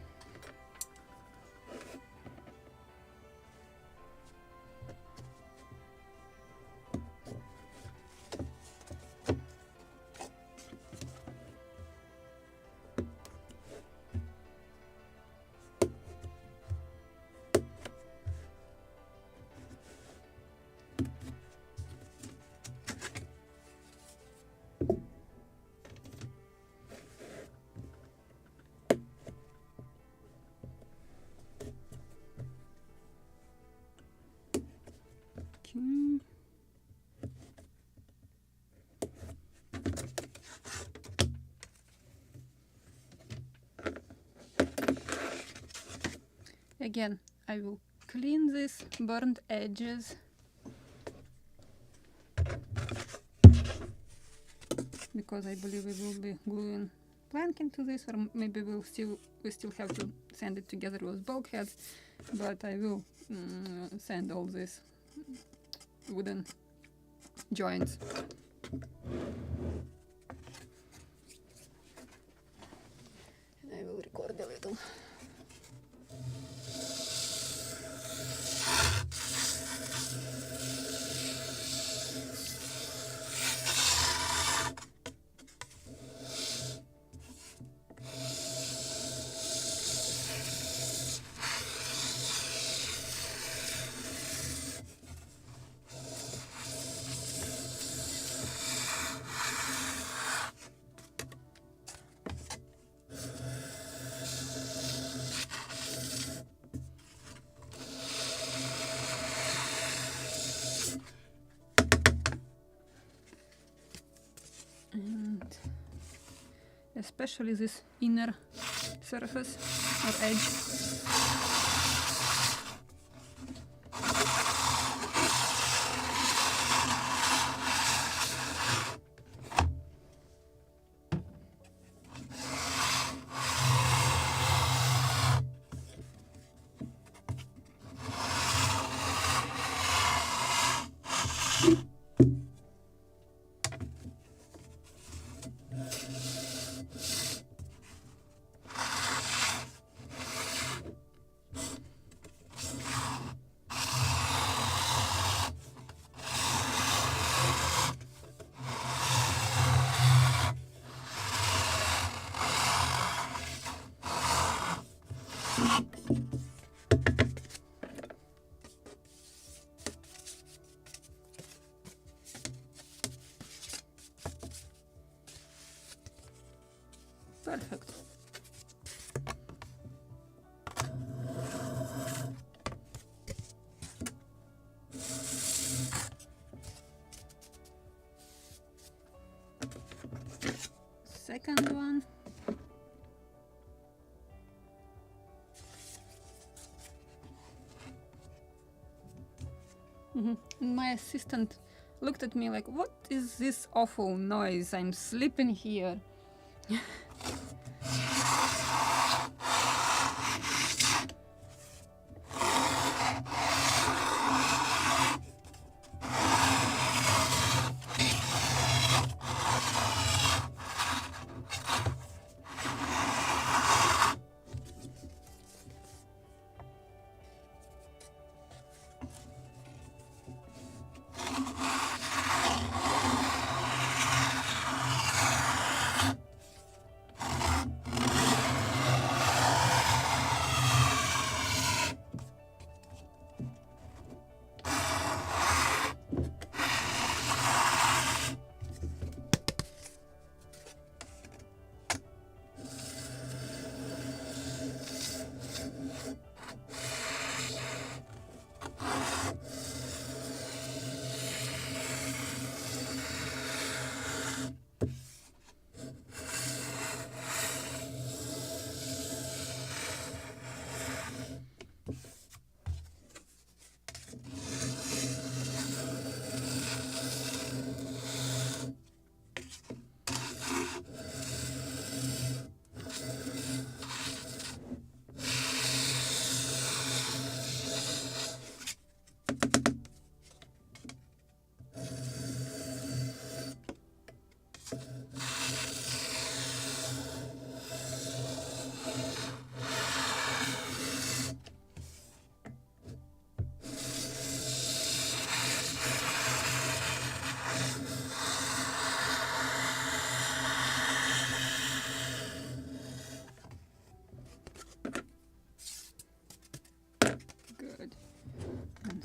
S1: Again, I will clean these burnt edges because I believe we will be gluing plank into this, or maybe we still have to sand it together with bulkheads, but I will sand all these wooden joints. And I will record a little. Especially this inner surface or edge. Perfect. Second one. My assistant looked at me like, what is this awful noise? I'm sleeping here.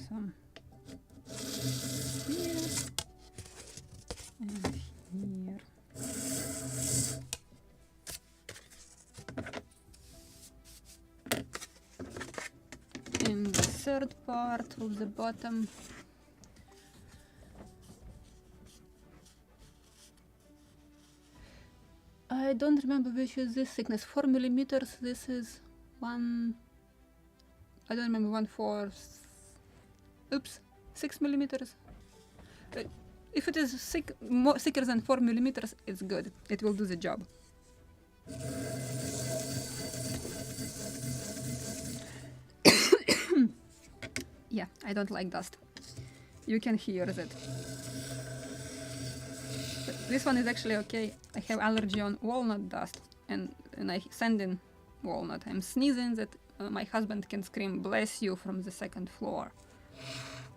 S1: Some here and here. In the third part of the bottom, I don't remember which is this thickness. 4 millimeters. This is one. I don't remember 1/4. Oops, 6 millimeters. If it is thicker than 4 millimeters, it's good. It will do the job. Yeah, I don't like dust. You can hear that. But this one is actually okay. I have allergy on walnut dust, and I send in walnut. I'm sneezing that my husband can scream "bless you" from the second floor.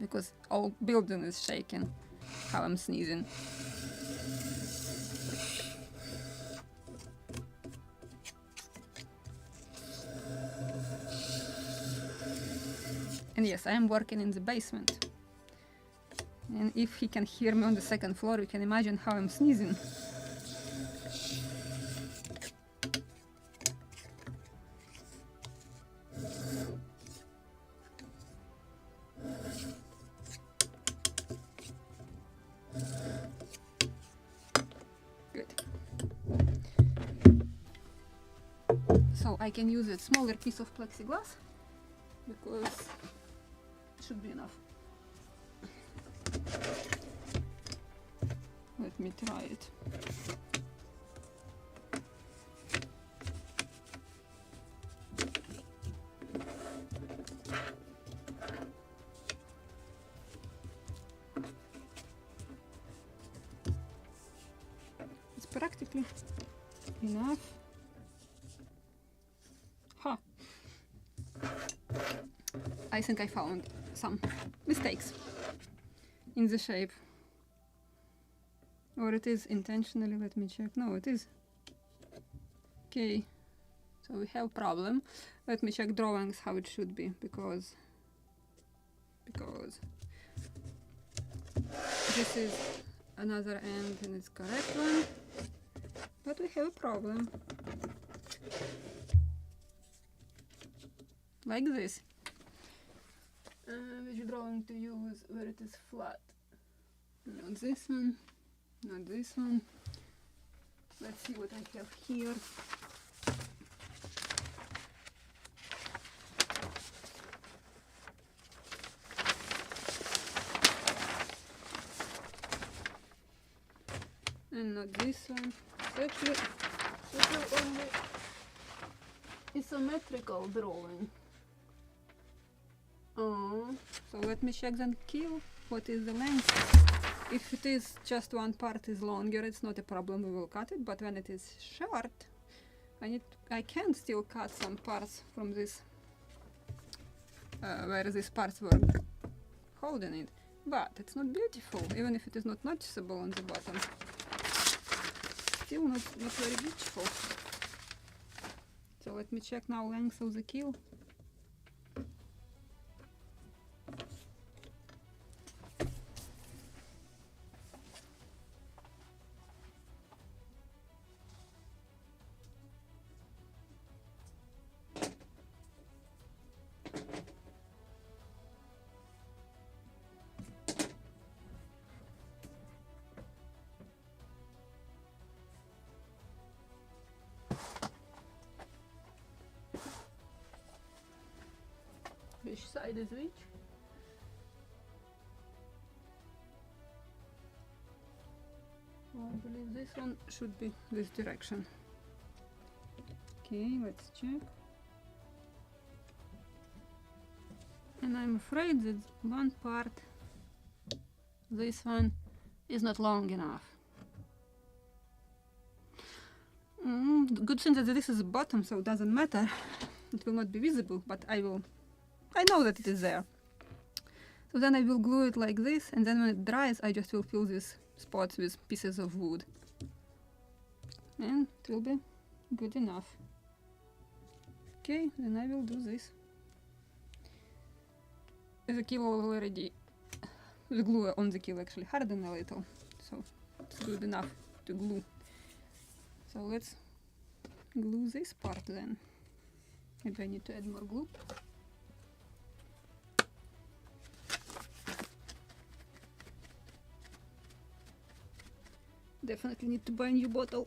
S1: Because all building is shaking how I'm sneezing. And yes, I am working in the basement. And if he can hear me on the second floor, you can imagine how I'm sneezing. So I can use a smaller piece of plexiglass because it should be enough. Let me try it. It's practically enough. Huh. I think I found some mistakes in the shape. Or it is intentionally, let me check. No, it is. Okay, So we have problem. Let me check drawings how it should be, because this is another end and it's correct one, but we have a problem. Like this. Which drawing to use where it is flat? Not this one, not this one. Let's see what I have here. And not this one. It's actually only isometrical drawing. So let me check the keel. What is the length? If it is just one part is longer, it's not a problem, we will cut it. But when it is short, I can still cut some parts from this, where these parts were holding it. But it's not beautiful, even if it is not noticeable on the bottom. Still not very beautiful. So let me check now length of the keel. Which side is which? Well, I believe this one should be this direction. Okay, let's check. And I'm afraid that one part, this one, is not long enough. Good thing that this is the bottom, so it doesn't matter. It will not be visible, but I know that it is there. So then I will glue it like this, and then when it dries, I just will fill these spots with pieces of wood. And it will be good enough. Okay, then I will do this. The keel already, the glue on the keel actually hardened a little, so it's good enough to glue. So let's glue this part then. Maybe I need to add more glue. Definitely need to buy a new bottle.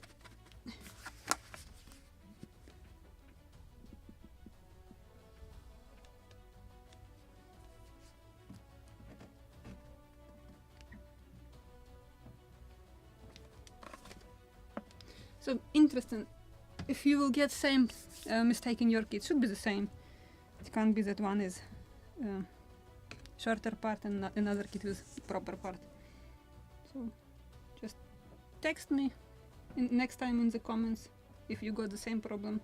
S1: So interesting. If you will get same mistake in your kit, should be the same. It can't be that one is shorter part and another kit with proper part. So just text me next time in the comments if you got the same problem.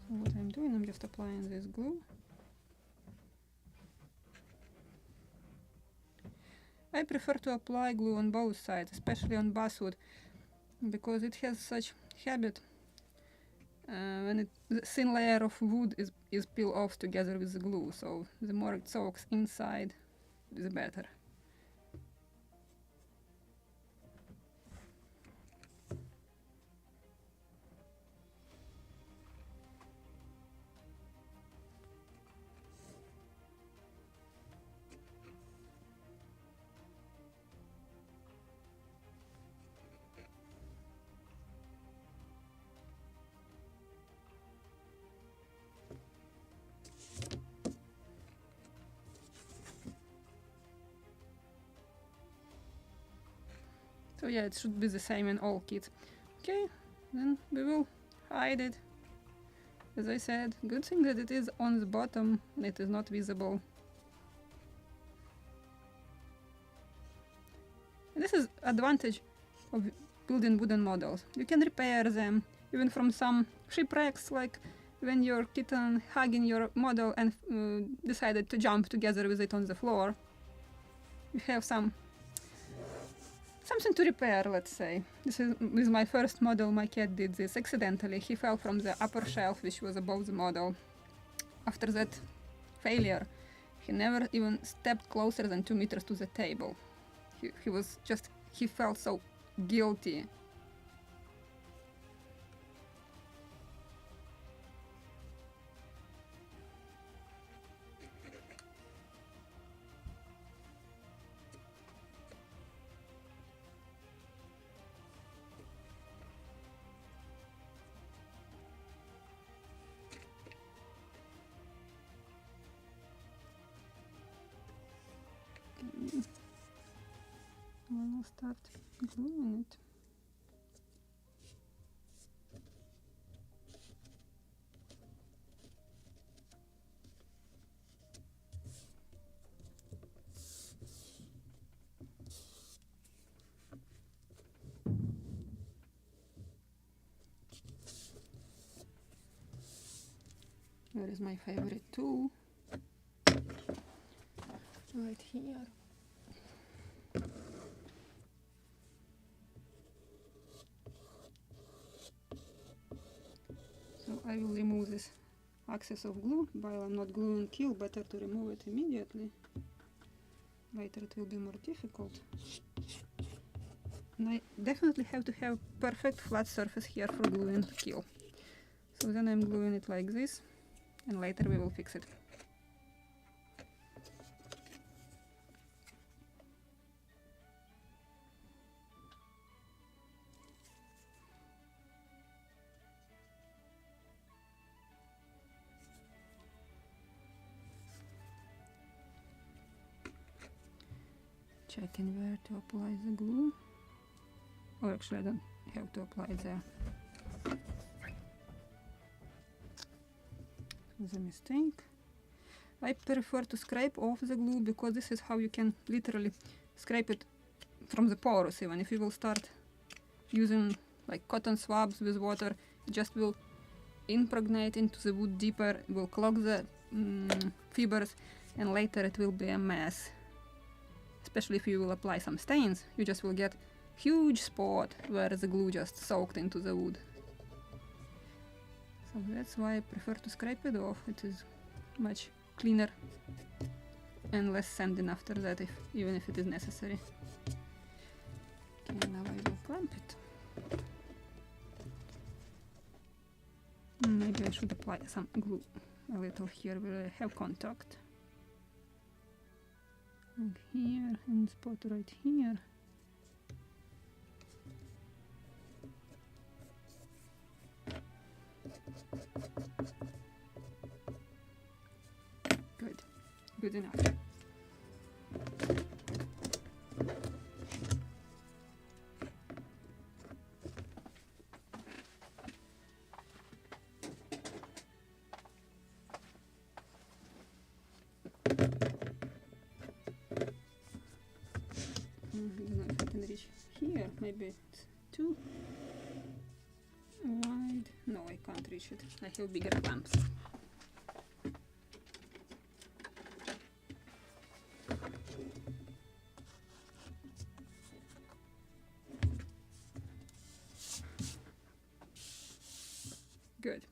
S1: So what I'm doing, I'm just applying this glue. I prefer to apply glue on both sides, especially on basswood, because it has such habit when the thin layer of wood is peeled off together with the glue, so the more it soaks inside, the better. So yeah, it should be the same in all kits. Okay, then we will hide it. As I said, good thing that it is on the bottom and it is not visible. And this is advantage of building wooden models. You can repair them, even from some shipwrecks, like when your kitten hugging your model and decided to jump together with it on the floor, you have something to repair, let's say. This is with my first model. My cat did this accidentally. He fell from the upper shelf, which was above the model. After that failure, he never even stepped closer than 2 meters to the table. He felt so guilty. I'll start gluing it. Where is my favorite tool? Right here. So I will remove this excess of glue. While I'm not gluing kill, better to remove it immediately. Later it will be more difficult. And I definitely have to have perfect flat surface here for gluing kill. So then I'm gluing it like this, and later we will fix it. Checking where to apply the glue. Or actually I don't have to apply it there. It was a mistake. I prefer to scrape off the glue because this is how you can literally scrape it from the pores. Even if you will start using like cotton swabs with water, it just will impregnate into the wood deeper, will clog the fibers, and later it will be a mess. Especially if you will apply some stains, you just will get huge spot where the glue just soaked into the wood. So that's why I prefer to scrape it off. It is much cleaner and less sanding after that, even if it is necessary. Okay, now I will clamp it. Maybe I should apply some glue a little here where I have contact. Like here, and spot right here. Good enough. I don't know if I can reach here. Maybe it's too wide. No, I can't reach it. I have bigger clamps. Good.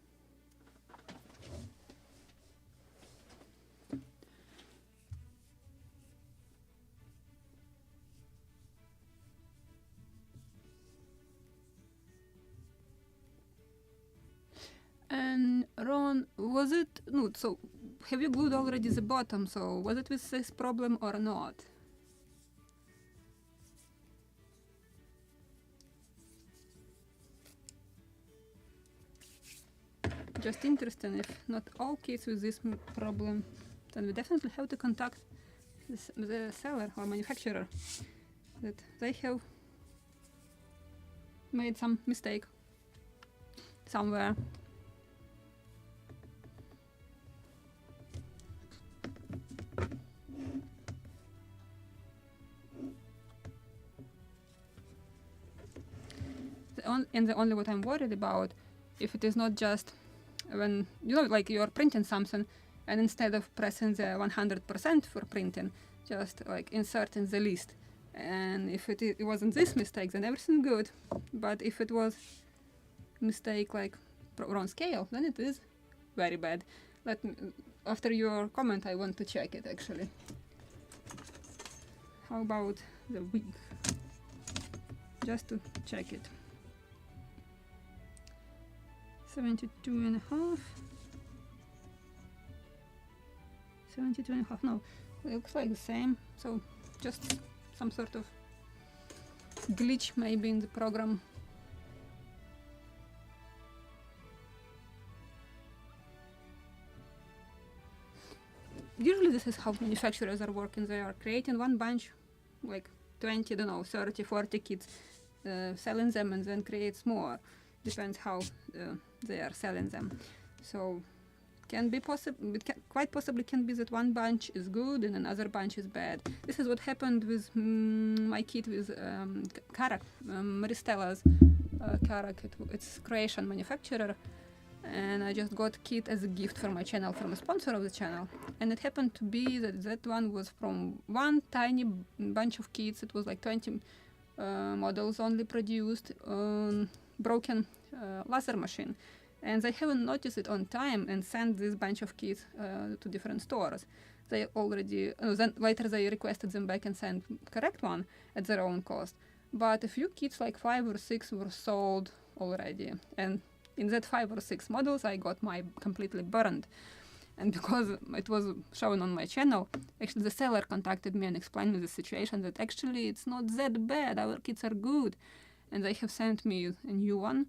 S1: And Ron, was it, no, so have you glued already the bottom, so was it with this problem or not? Just interesting, if not all kids with this problem, then we definitely have to contact the seller or manufacturer that they have made some mistake somewhere. The only what I'm worried about, if it is not just when, you know, like you're printing something, and instead of pressing the 100% for printing, just like inserting the list. And if it wasn't this mistake, then everything good. But if it was mistake like wrong scale, then it is very bad. Let me, after your comment, I want to check it actually. How about the wig? Just to check it. 72.5. 72.5. No, it looks like the same. So just some sort of glitch maybe in the program. Usually this is how manufacturers are working. They are creating one bunch, like 20, don't know, 30, 40 kits, selling them, and then creates more. Depends how they are selling them. So can be possible, quite possibly can be that one bunch is good and another bunch is bad. This is what happened with my kit with Karak, Maristella's Karak. It's Croatian manufacturer, and I just got kit as a gift for my channel from a sponsor of the channel. And it happened to be that that one was from one tiny bunch of kits. It was like 20 models only produced on broken laser machine. And they haven't noticed it on time and sent this bunch of kits to different stores. They already, then later they requested them back and sent correct one at their own cost. But a few kits, like 5 or 6, were sold already. And in that 5 or 6 models, I got my completely burned. And because it was shown on my channel, actually the seller contacted me and explained me the situation, that actually it's not that bad, our kits are good. And they have sent me a new one.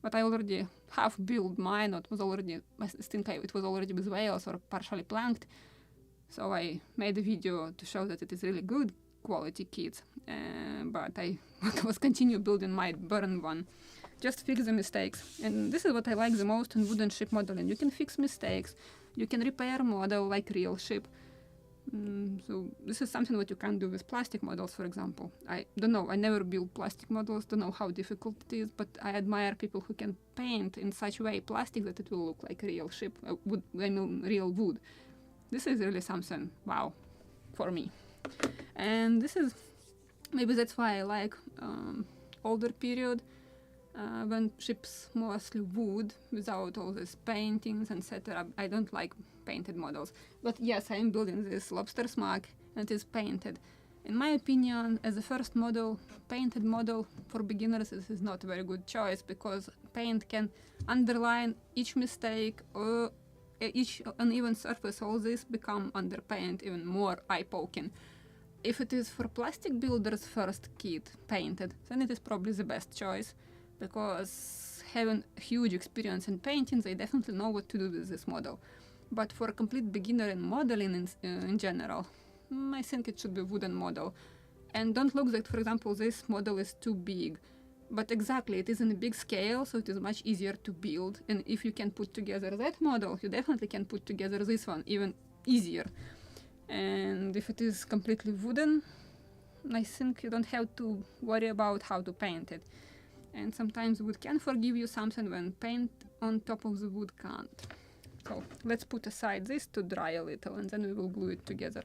S1: But I already half built mine. It was already, I think it was already with whales or partially planked. So I made a video to show that it is really good quality kit. But I was continue building my burned one. Just fix the mistakes. And this is what I like the most in wooden ship modeling. You can fix mistakes. You can repair model like real ship. So this is something what you can't do with plastic models, for example. I don't know, I never built plastic models, don't know how difficult it is, but I admire people who can paint in such a way plastic that it will look like a real ship, wood, I mean real wood. This is really something, wow, for me. And this is, maybe that's why I like older period, when ships mostly wood without all these paintings, etc. I don't like painted models. But yes, I am building this lobster smug and it is painted. In my opinion, as a first model, painted model for beginners, this is not a very good choice, because paint can underline each mistake or each uneven surface. All this become underpaint, even more eye-poking. If it is for plastic builders first kit painted, then it is probably the best choice, because having huge experience in painting, they definitely know what to do with this model. But for a complete beginner in modeling in general, I think it should be wooden model. And don't look that, for example, this model is too big. But exactly, it is in a big scale, so it is much easier to build. And if you can put together that model, you definitely can put together this one, even easier. And if it is completely wooden, I think you don't have to worry about how to paint it. And sometimes wood can forgive you something when paint on top of the wood can't. So let's put aside this to dry a little, and then we will glue it together.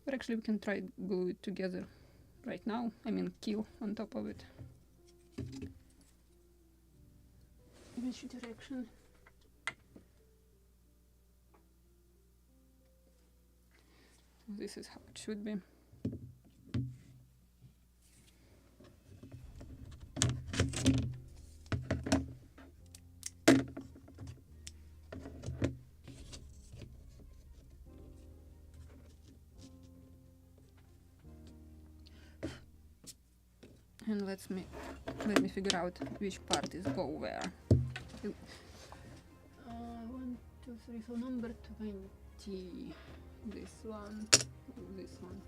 S1: Or actually we can try glue it together right now. I mean keel on top of it. Which direction? This is how it should be. And let me figure out which part is go where. 1, 2, 3, so number 20. This one, this one.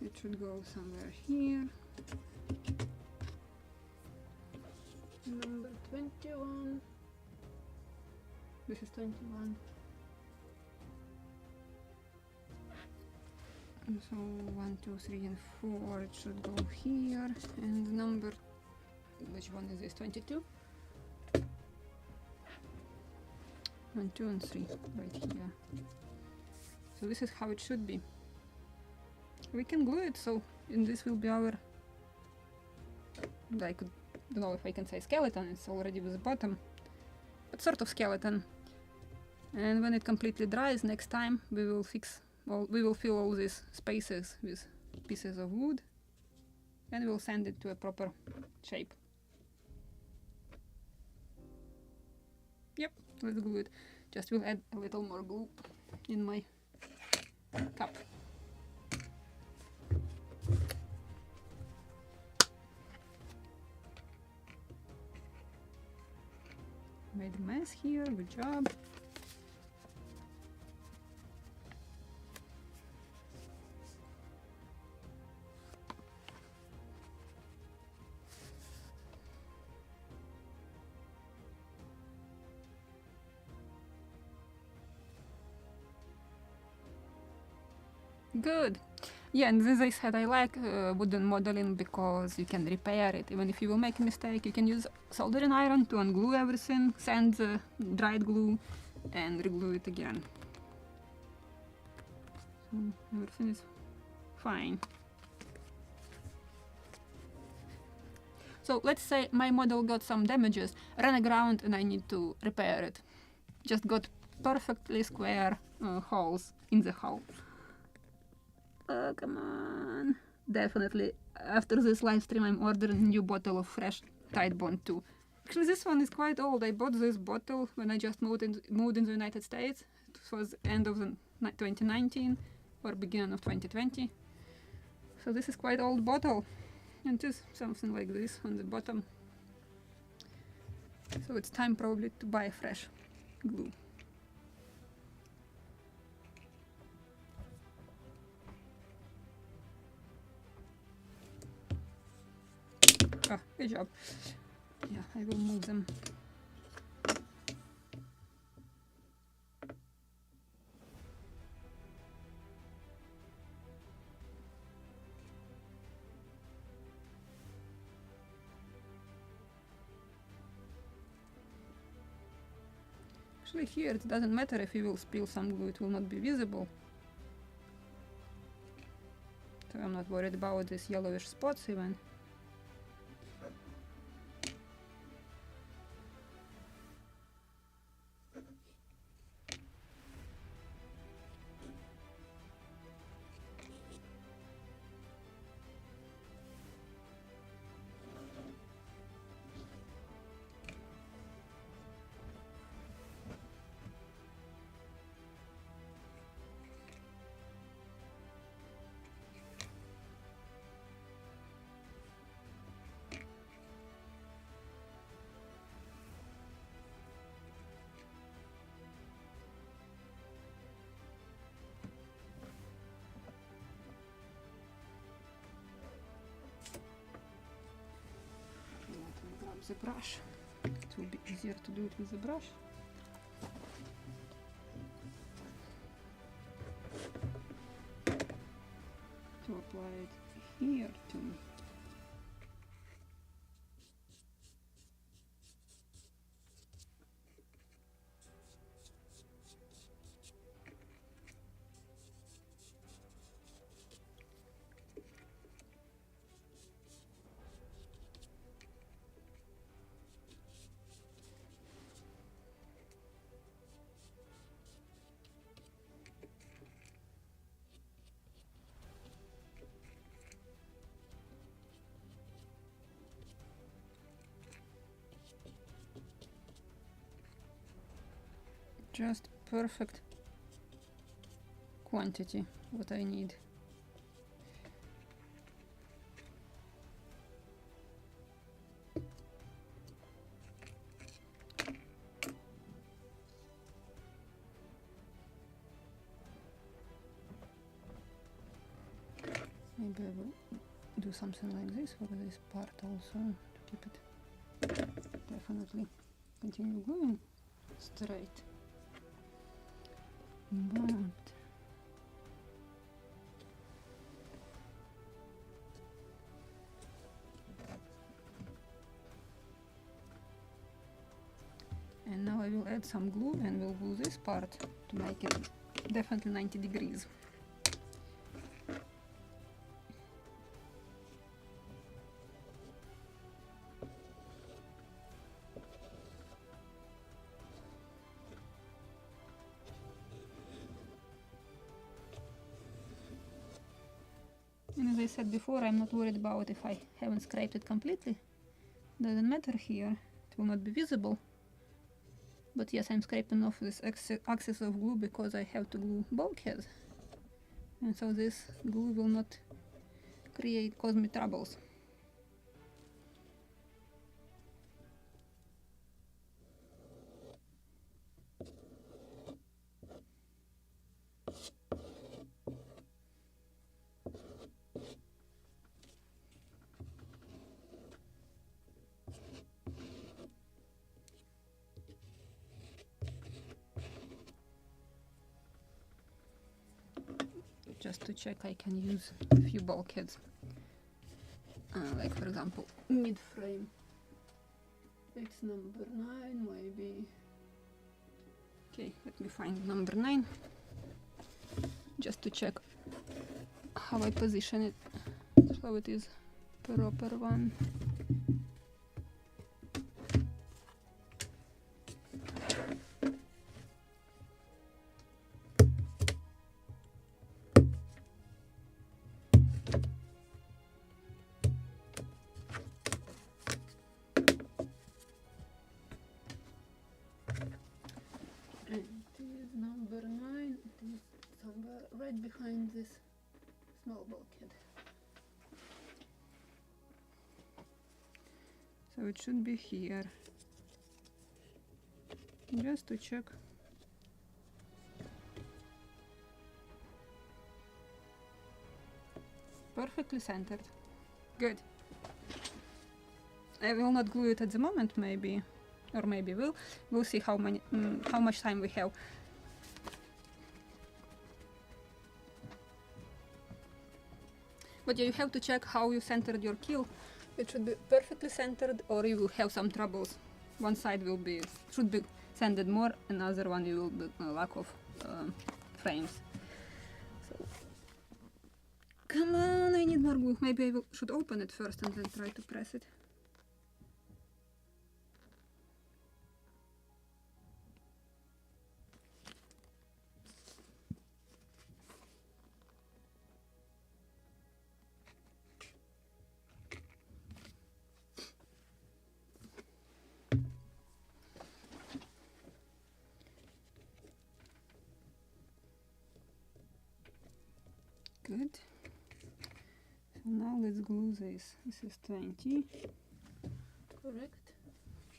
S1: It should go somewhere here. Number 21. This is 21. So 1, 2, 3, and 4. It should go here. And number, which one is this? 22. 1, 2, and 3 right here. So this is how it should be. We can glue it, so and this will be our, I don't know if I can say skeleton, it's already with the bottom, but sort of skeleton. And when it completely dries, next time we will fill all these spaces with pieces of wood, and we'll sand it to a proper shape. Yep, let's glue it. Just we'll add a little more glue in my cup. Made a mess here, good job. Good. Yeah, and as I said, I like wooden modeling because you can repair it. Even if you will make a mistake, you can use soldering iron to unglue everything, sand the dried glue, and reglue it again. So everything is fine. So let's say my model got some damages, ran aground, and I need to repair it. Just got perfectly square holes in the hull. Oh, come on. Definitely. After this live stream, I'm ordering a new bottle of fresh Tide Bond 2. Actually, this one is quite old. I bought this bottle when I just moved in the United States. It was end of 2019 or beginning of 2020. So this is quite old bottle. And just something like this on the bottom. So it's time probably to buy fresh glue. Oh, good job. Yeah, I will move them. Actually here it doesn't matter if you will spill some glue, it will not be visible. So I'm not worried about these yellowish spots even. The brush. It will be easier to do it with the brush. To apply it here too. Just perfect quantity, what I need. Maybe I will do something like this for this part also, to keep it definitely continue going straight. But and now I will add add some glue and we'll glue this part to make it definitely 90 degrees. And as I said before, I'm not worried about if I haven't scraped it completely. Doesn't matter here, it will not be visible. But yes, I'm scraping off this excess of glue because I have to glue bulkheads. And so this glue will not cause me troubles. Just to check, I can use a few bulkheads, like for example mid-frame. It's number 9 maybe. Okay, let me find number 9 just to check how I position it so it is proper one. Right behind this small bulkhead. So it should be here. Just to check. Perfectly centered. Good. I will not glue it at the moment, maybe, or maybe we'll see how much time we have. But you have to check how you centered your keel. It should be perfectly centered, or you will have some troubles. One side should be centered more, another one you will be lack of frames. So, come on, I need more glue. Maybe I should open it first and then try to press it. Good. So now let's glue this. This is 20. Correct?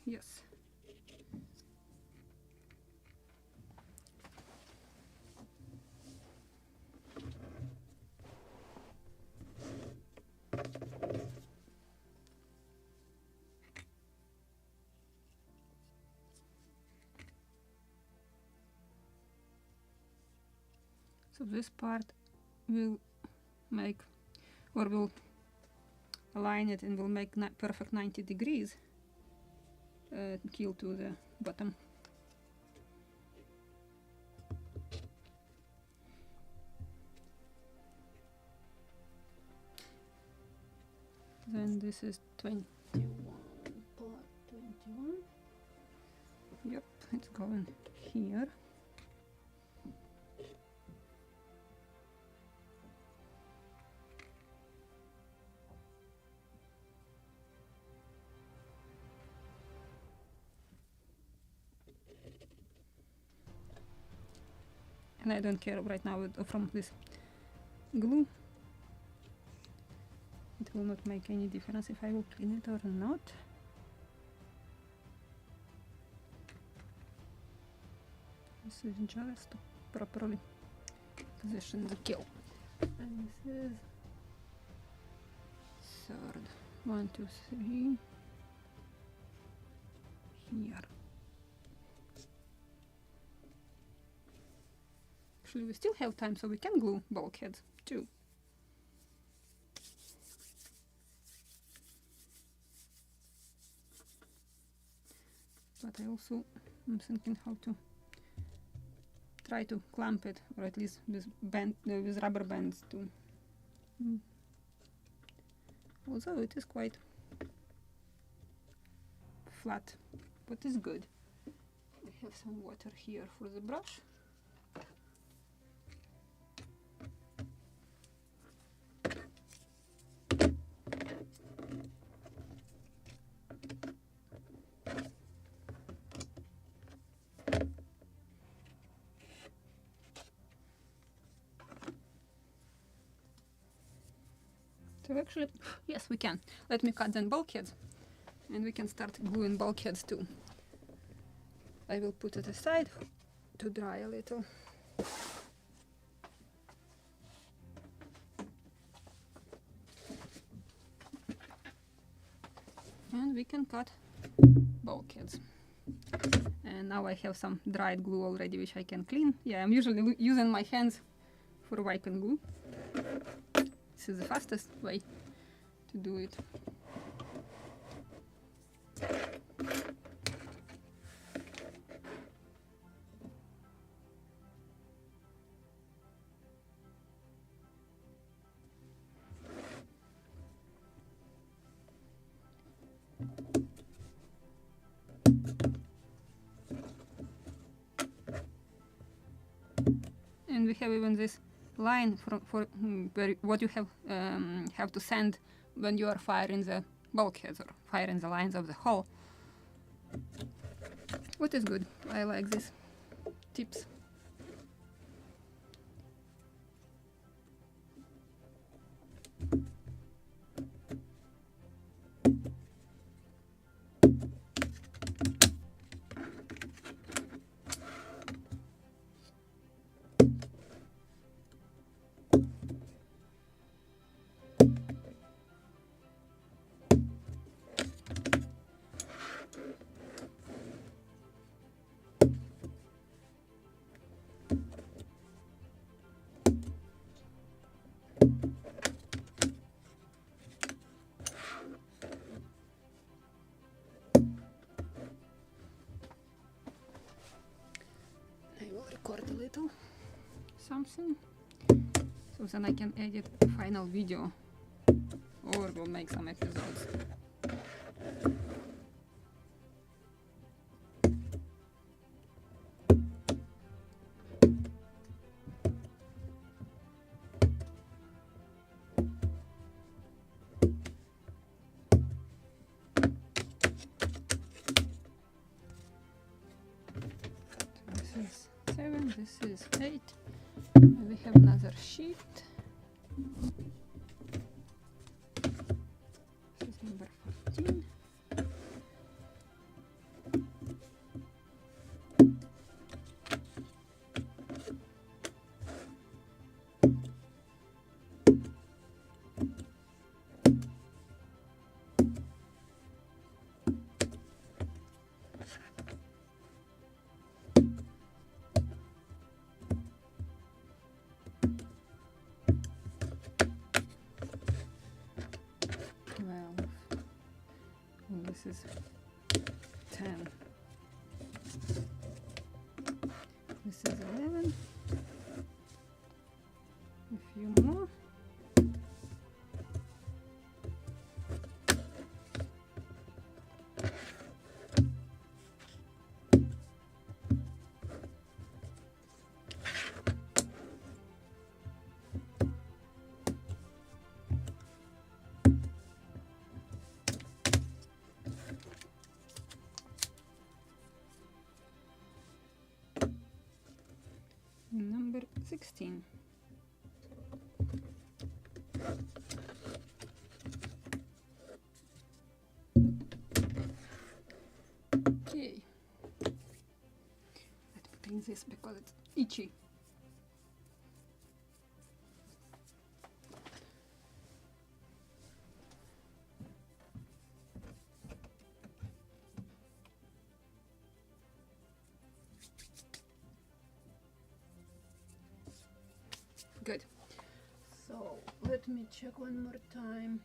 S1: Yes. So this part will make, or will align it and will make perfect 90 degrees keel to the bottom. Then this is 21, part 21. Yep, it's going here. And I don't care right now from this glue. It will not make any difference if I will clean it or not. This is just to properly position the keel. And this is third. 1, 2, 3. Here. Actually, we still have time, so we can glue bulkheads too. But I also I'm thinking how to try to clamp it, or at least with rubber bands too. Although it is quite flat, but it's good. I have some water here for the brush. So actually, yes, we can. Let me cut then bulkheads, and we can start gluing bulkheads too. I will put it aside to dry a little. And we can cut bulkheads. And now I have some dried glue already, which I can clean. Yeah, I'm usually using my hands for wiping glue. This is the fastest way to do it. And we have even this line for what you have to send when you are firing the bulkheads or firing the lines of the hull. What is good? I like these tips. Record a little something so then I can edit the final video, or we'll make some episodes. This is 8. We have another sheet. This is number 14. This is 10. This is 11. A few more. Number 16. Okay. Let me clean this because it's itchy. Good. So let me check one more time.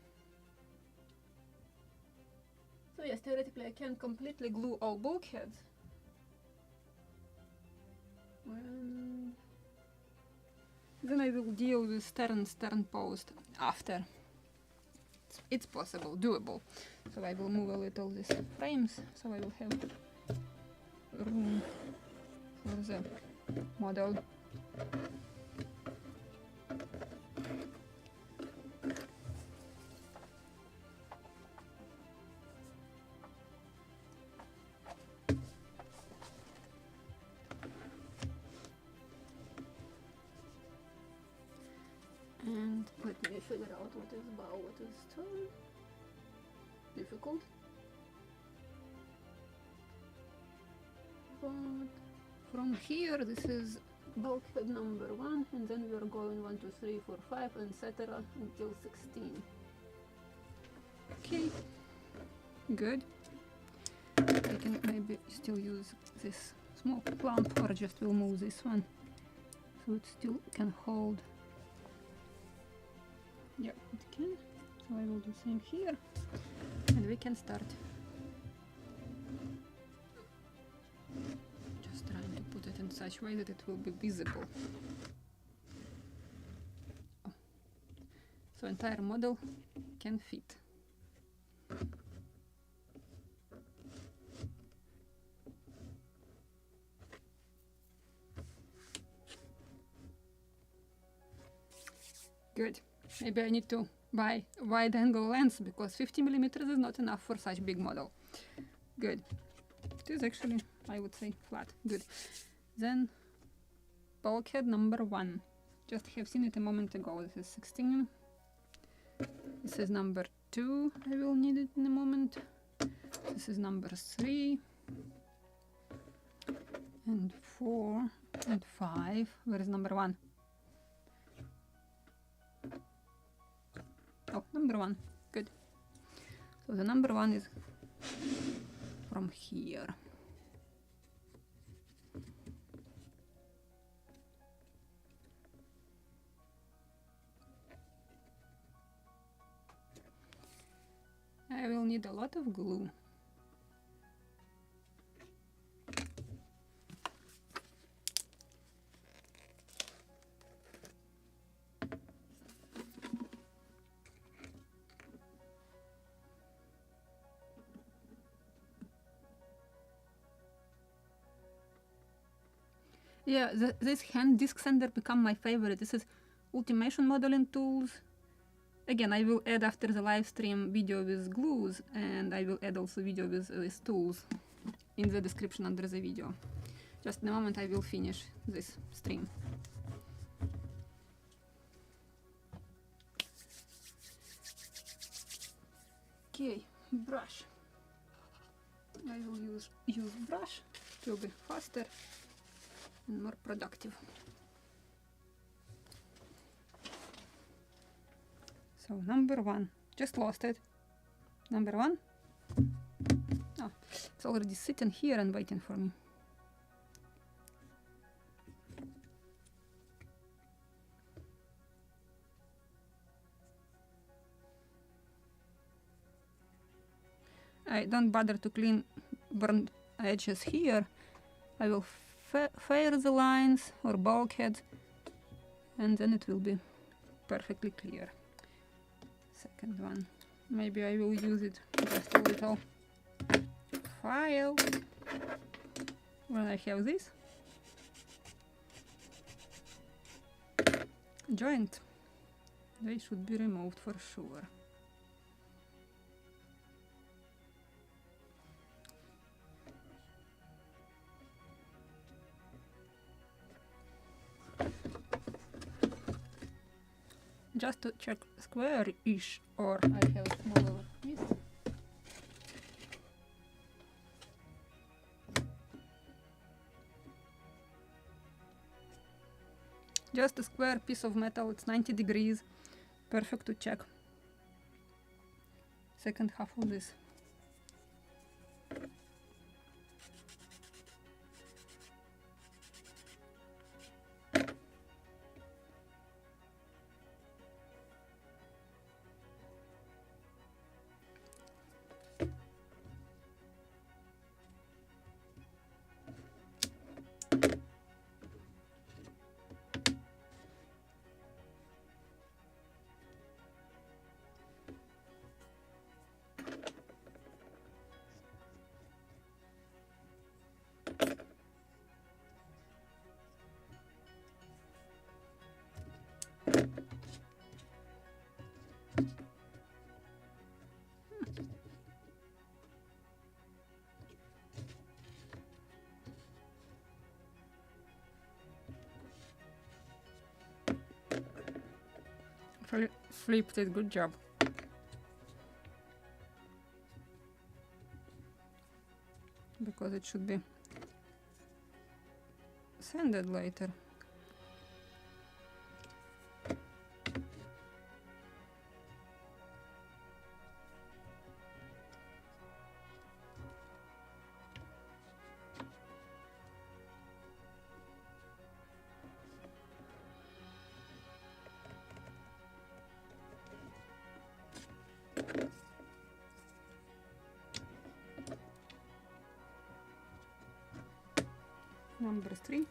S1: So yes, theoretically I can completely glue all bulkheads. Then I will deal with stern post after. It's possible, doable. So I will move a little these frames, so I will have room for the model. And let me figure out what is bow, what is stern. Difficult. But from here, this is bulkhead number 1, and then we are going 1, 2, 3, 4, 5, etc. until 16. Okay, good. I can maybe still use this small clamp, or just will move this one so it still can hold. Yeah, it can. So I will do same here, and we can start. Just trying to put it in such way that it will be visible. Oh. So entire model can fit. Good. Maybe I need to buy wide angle lens because 50mm is not enough for such big model. Good. It is actually, I would say, flat. Good. Then bulkhead number 1. Just have seen it a moment ago. This is 16. This is number 2. I will need it in a moment. This is number 3 and 4 and 5. Where is number 1? Oh, number 1. Good. So the number 1 is from here. I will need a lot of glue. Yeah, this hand disk sander become my favorite. This is Ultimation modeling tools. Again, I will add after the live stream video with glues, and I will add also video with these tools in the description under the video. Just in a moment I will finish this stream. Okay, brush. I will use brush to be faster and more productive. So number 1, just lost it. Number 1. Oh, it's already sitting here and waiting for me. I don't bother to clean burned edges here. I will fire the lines or bulkhead, and then it will be perfectly clear. Second one, maybe I will use it just a little file when I have this joint. They should be removed for sure. Just to check square-ish, or I have a smaller piece. Just a square piece of metal, it's 90 degrees. Perfect to check. Second half of this. flipped it, good job. Because it should be sanded later. Number 3.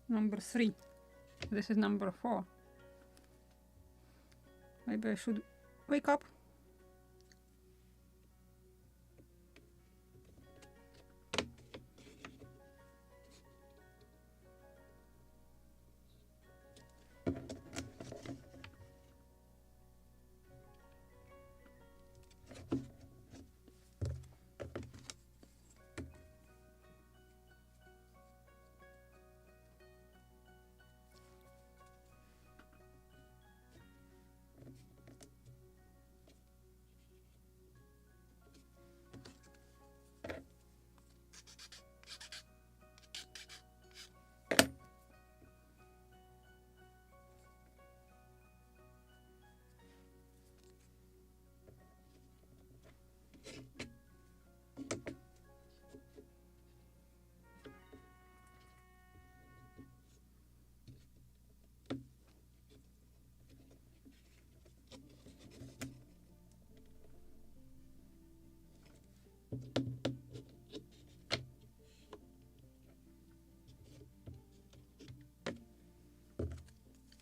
S1: Number 3. This is number 4. Maybe I should wake up.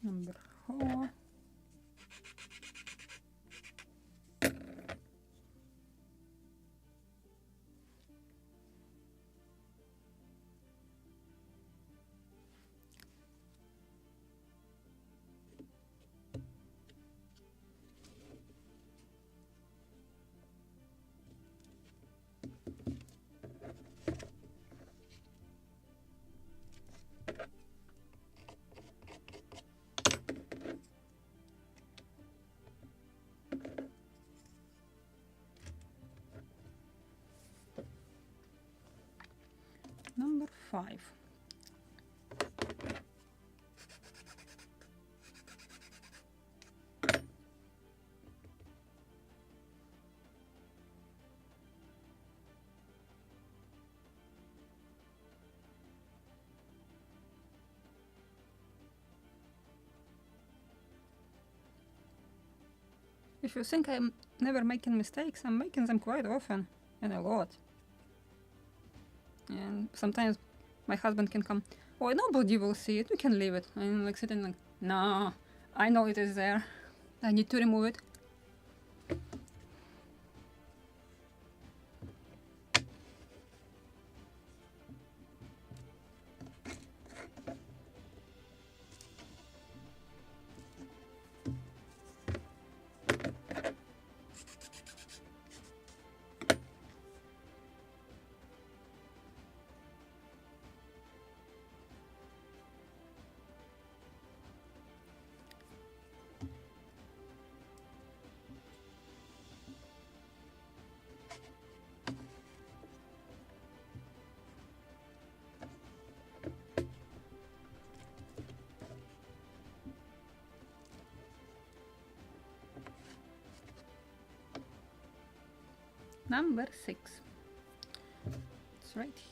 S1: Number 4. Number 5. If you think I'm never making mistakes, I'm making them quite often and a lot. And sometimes my husband can come, oh, nobody will see it, we can leave it. I'm like sitting like, no, I know it is there. I need to remove it. Number 6. It's right here.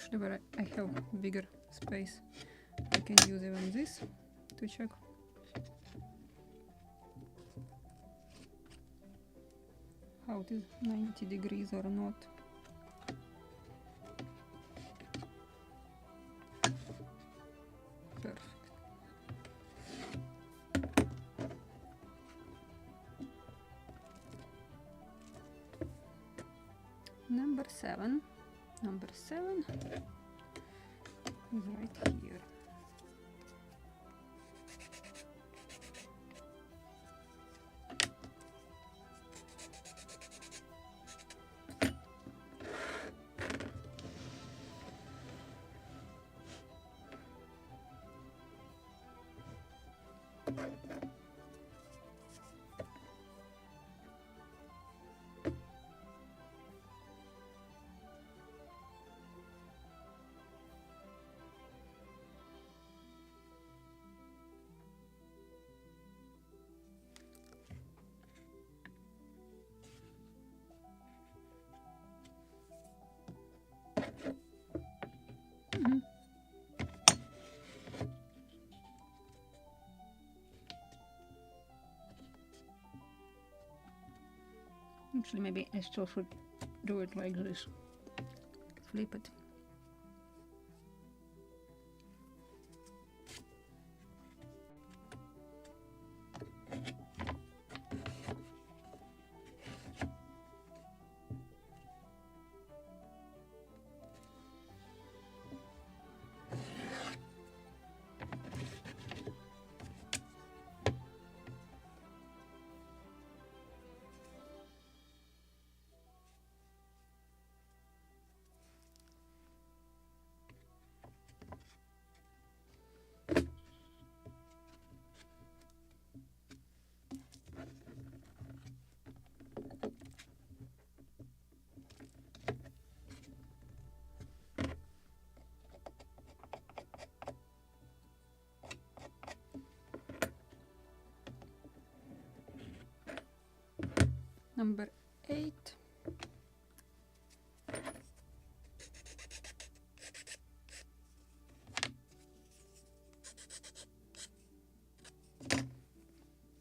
S1: Actually, where I have bigger space, I can use even this to check. How it is 90 degrees or not. Perfect. Number 7 is right here. Actually, maybe I still should do it like this. Flip it. Number 8.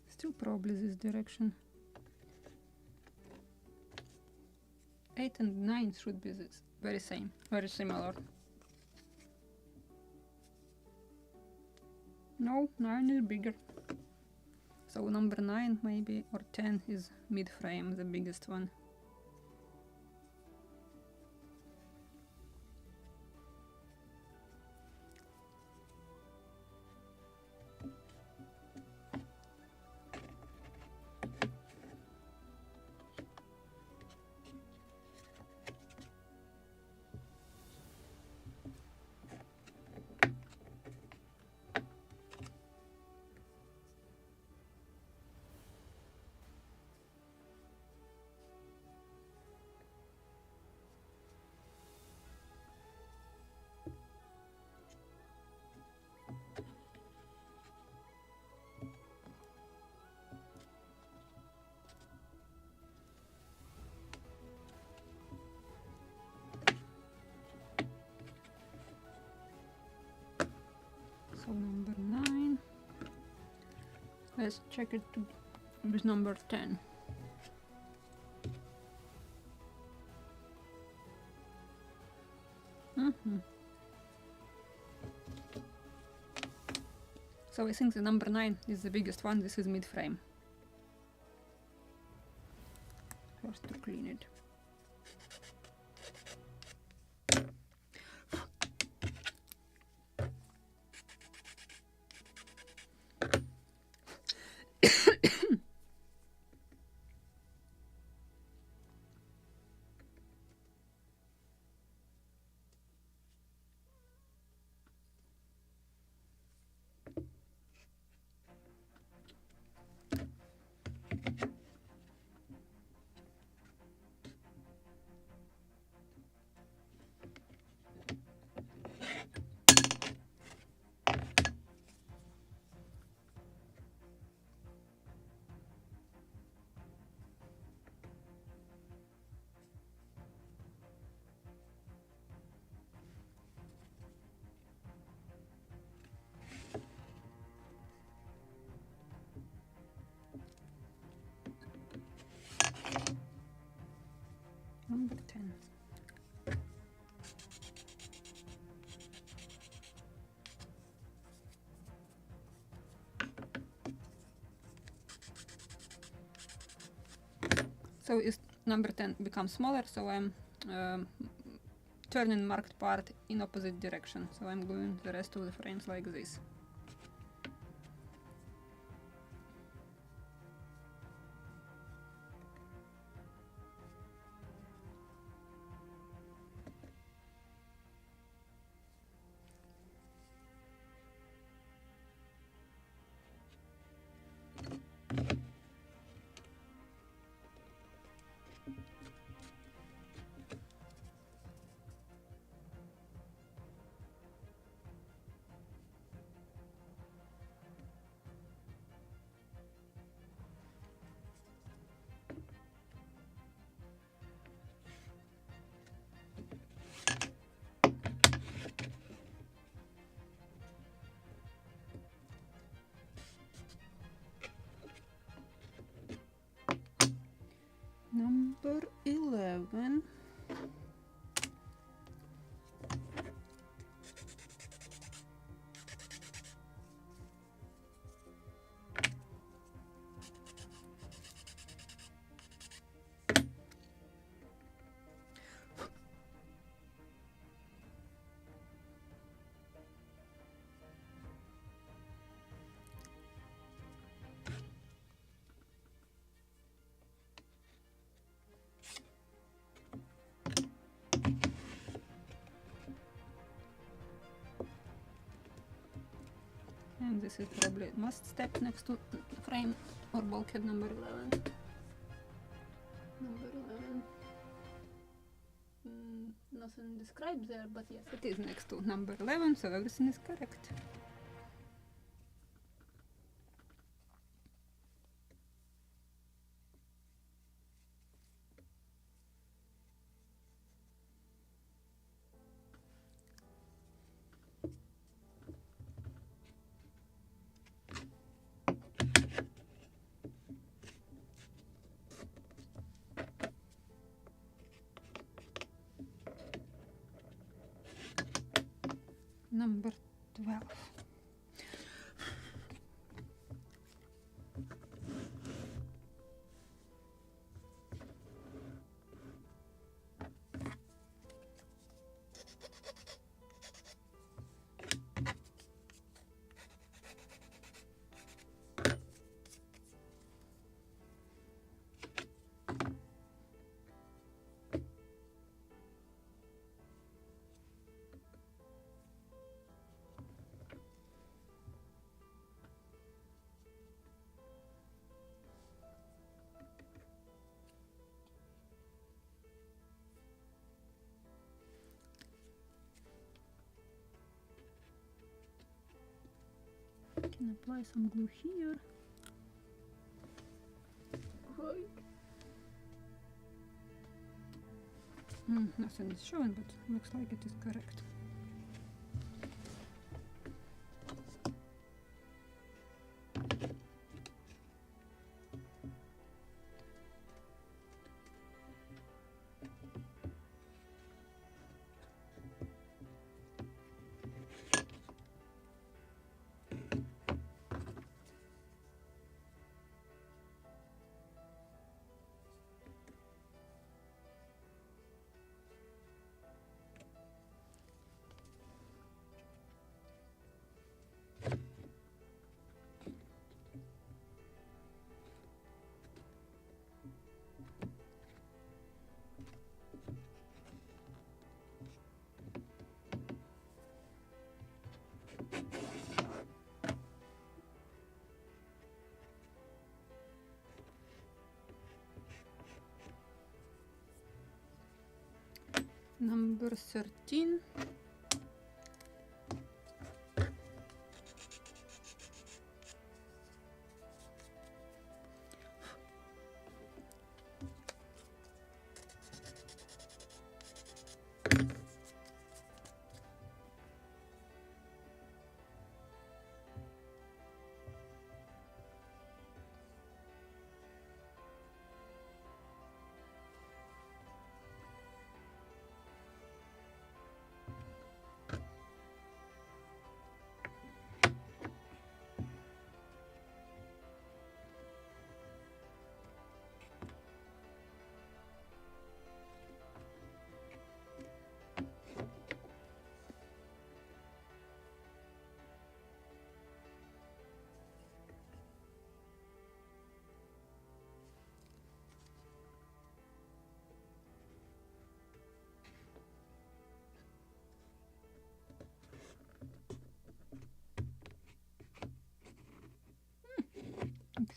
S1: Still probably this direction. 8 and 9 should be this very similar. No, 9 is bigger. So number 9 maybe, or 10 is mid-frame, the biggest one. So number 9. Let's check it with number 10. So I think the number 9 is the biggest one. This is mid-frame. First to clean it. So is number 10 becomes smaller, so I'm turning marked part in opposite direction. So I'm going the rest of the frames like this. Number 11. And this is probably must step next to frame or bulkhead number 11. Number 11. Nothing described there, but yes, it is next to number 11, so everything is correct. Number 12. Can apply some glue here. Nothing is showing, but looks like it is correct. Number 13.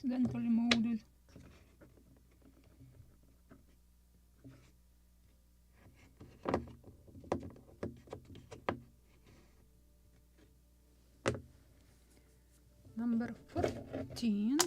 S1: accidentally molded. Number 14.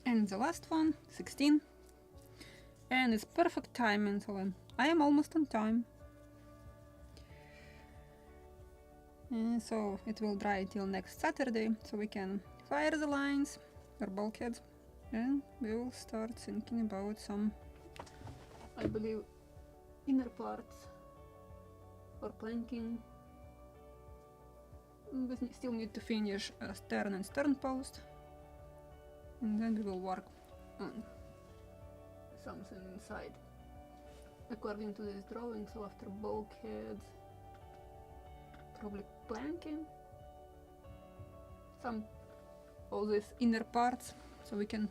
S1: And the last one, 16. And it's perfect timing, so I am almost on time. And so it will dry till next Saturday, so we can fire the lines or bulkheads, and we will start thinking about some, I believe, inner parts or planking. We still need to finish stern and stern post, and then we will work on something inside according to this drawing. So after bulkheads, probably planking, some all these inner parts, so we can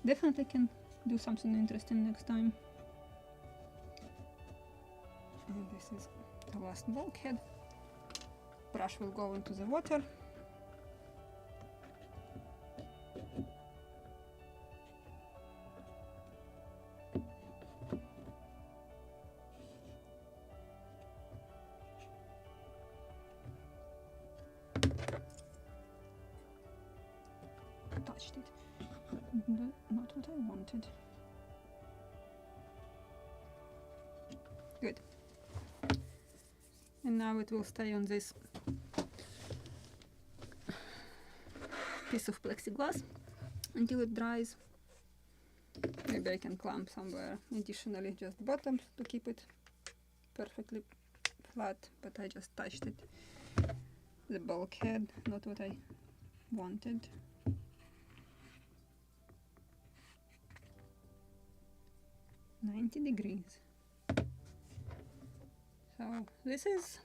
S1: definitely can do something interesting next time. And this is the last bulkhead. Brush will go into the water. Touched it, but not what I wanted. Good. And now it will stay on this piece of plexiglass until it dries. Maybe I can clamp somewhere additionally just bottom to keep it perfectly flat, but I just touched it. The bulkhead, not what I wanted. $90. So this is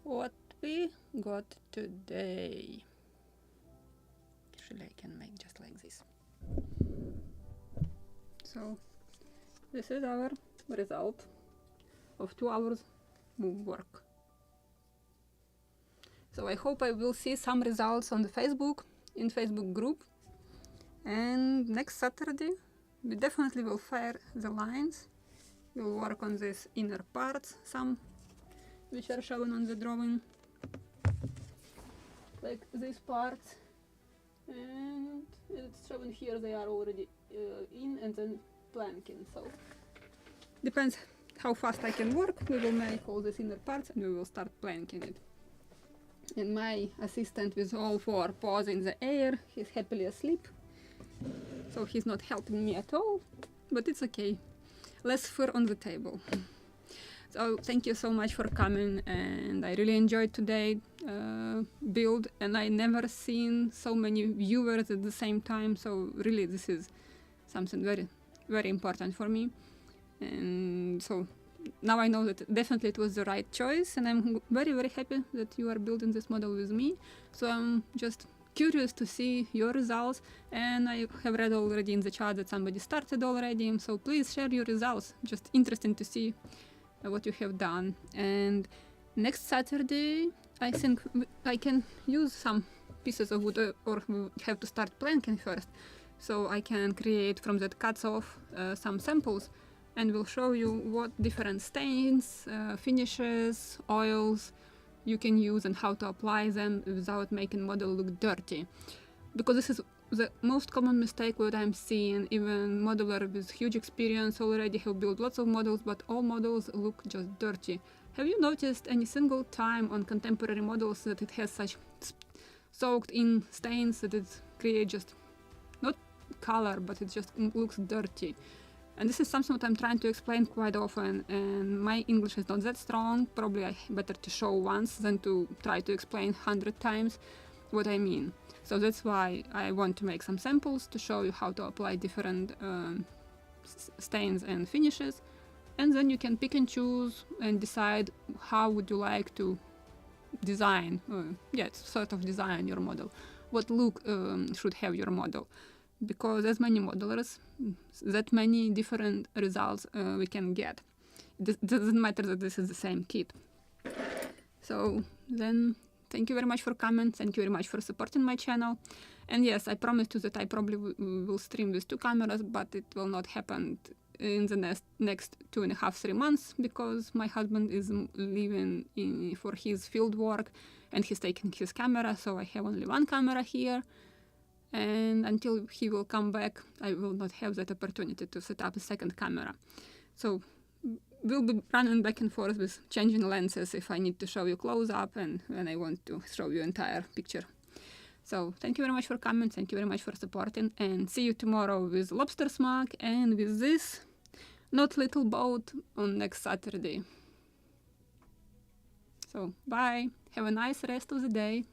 S1: what we got today. Actually, I can make just like this. So this is our result of 2 hours work. So I hope I will see some results on the in Facebook group, and next Saturday we definitely will fire the lines. We'll work on these inner parts, some which are shown on the drawing, like these parts, and it's shown here they are already in, and then planking. So depends how fast I can work. We will make all these inner parts and we will start planking it. And my assistant with all four paws in the air, he's happily asleep. So he's not helping me at all, but it's okay. Less fur on the table. So thank you so much for coming, and I really enjoyed today build, and I never seen so many viewers at the same time, so really this is something very, very important for me. And so now I know that definitely it was the right choice, and I'm very, very happy that you are building this model with me. So I'm just curious to see your results, and I have read already in the chat that somebody started already, so please share your results. Just interesting to see what you have done. And next Saturday I think I can use some pieces of wood, or have to start planking first, so I can create from that cuts off some samples, and will show you what different stains, finishes, oils you can use and how to apply them without making model look dirty. Because this is the most common mistake what I'm seeing. Even modeler with huge experience already have built lots of models, but all models look just dirty. Have you noticed any single time on contemporary models that it has such soaked in stains that it creates just not color, but it just looks dirty? And this is something that I'm trying to explain quite often, and my English is not that strong. Probably I better to show once than to try to explain 100 times what I mean. So that's why I want to make some samples to show you how to apply different stains and finishes, and then you can pick and choose and decide how would you like to design, sort of design your model, what look should have your model. Because as many modelers, that many different results we can get. It doesn't matter that this is the same kit. So then, thank you very much for coming. Thank you very much for supporting my channel. And yes, I promised you that I probably will stream with 2 cameras, but it will not happen in the next 2.5-3 months, because my husband is leaving for his field work and he's taking his camera, so I have only 1 camera here. And until he will come back, I will not have that opportunity to set up a 2nd camera. So we'll be running back and forth with changing lenses if I need to show you close up and when I want to show you entire picture. So thank you very much for coming, thank you very much for supporting, and see you tomorrow with lobster smack and with this not little boat on next Saturday. So bye, have a nice rest of the day.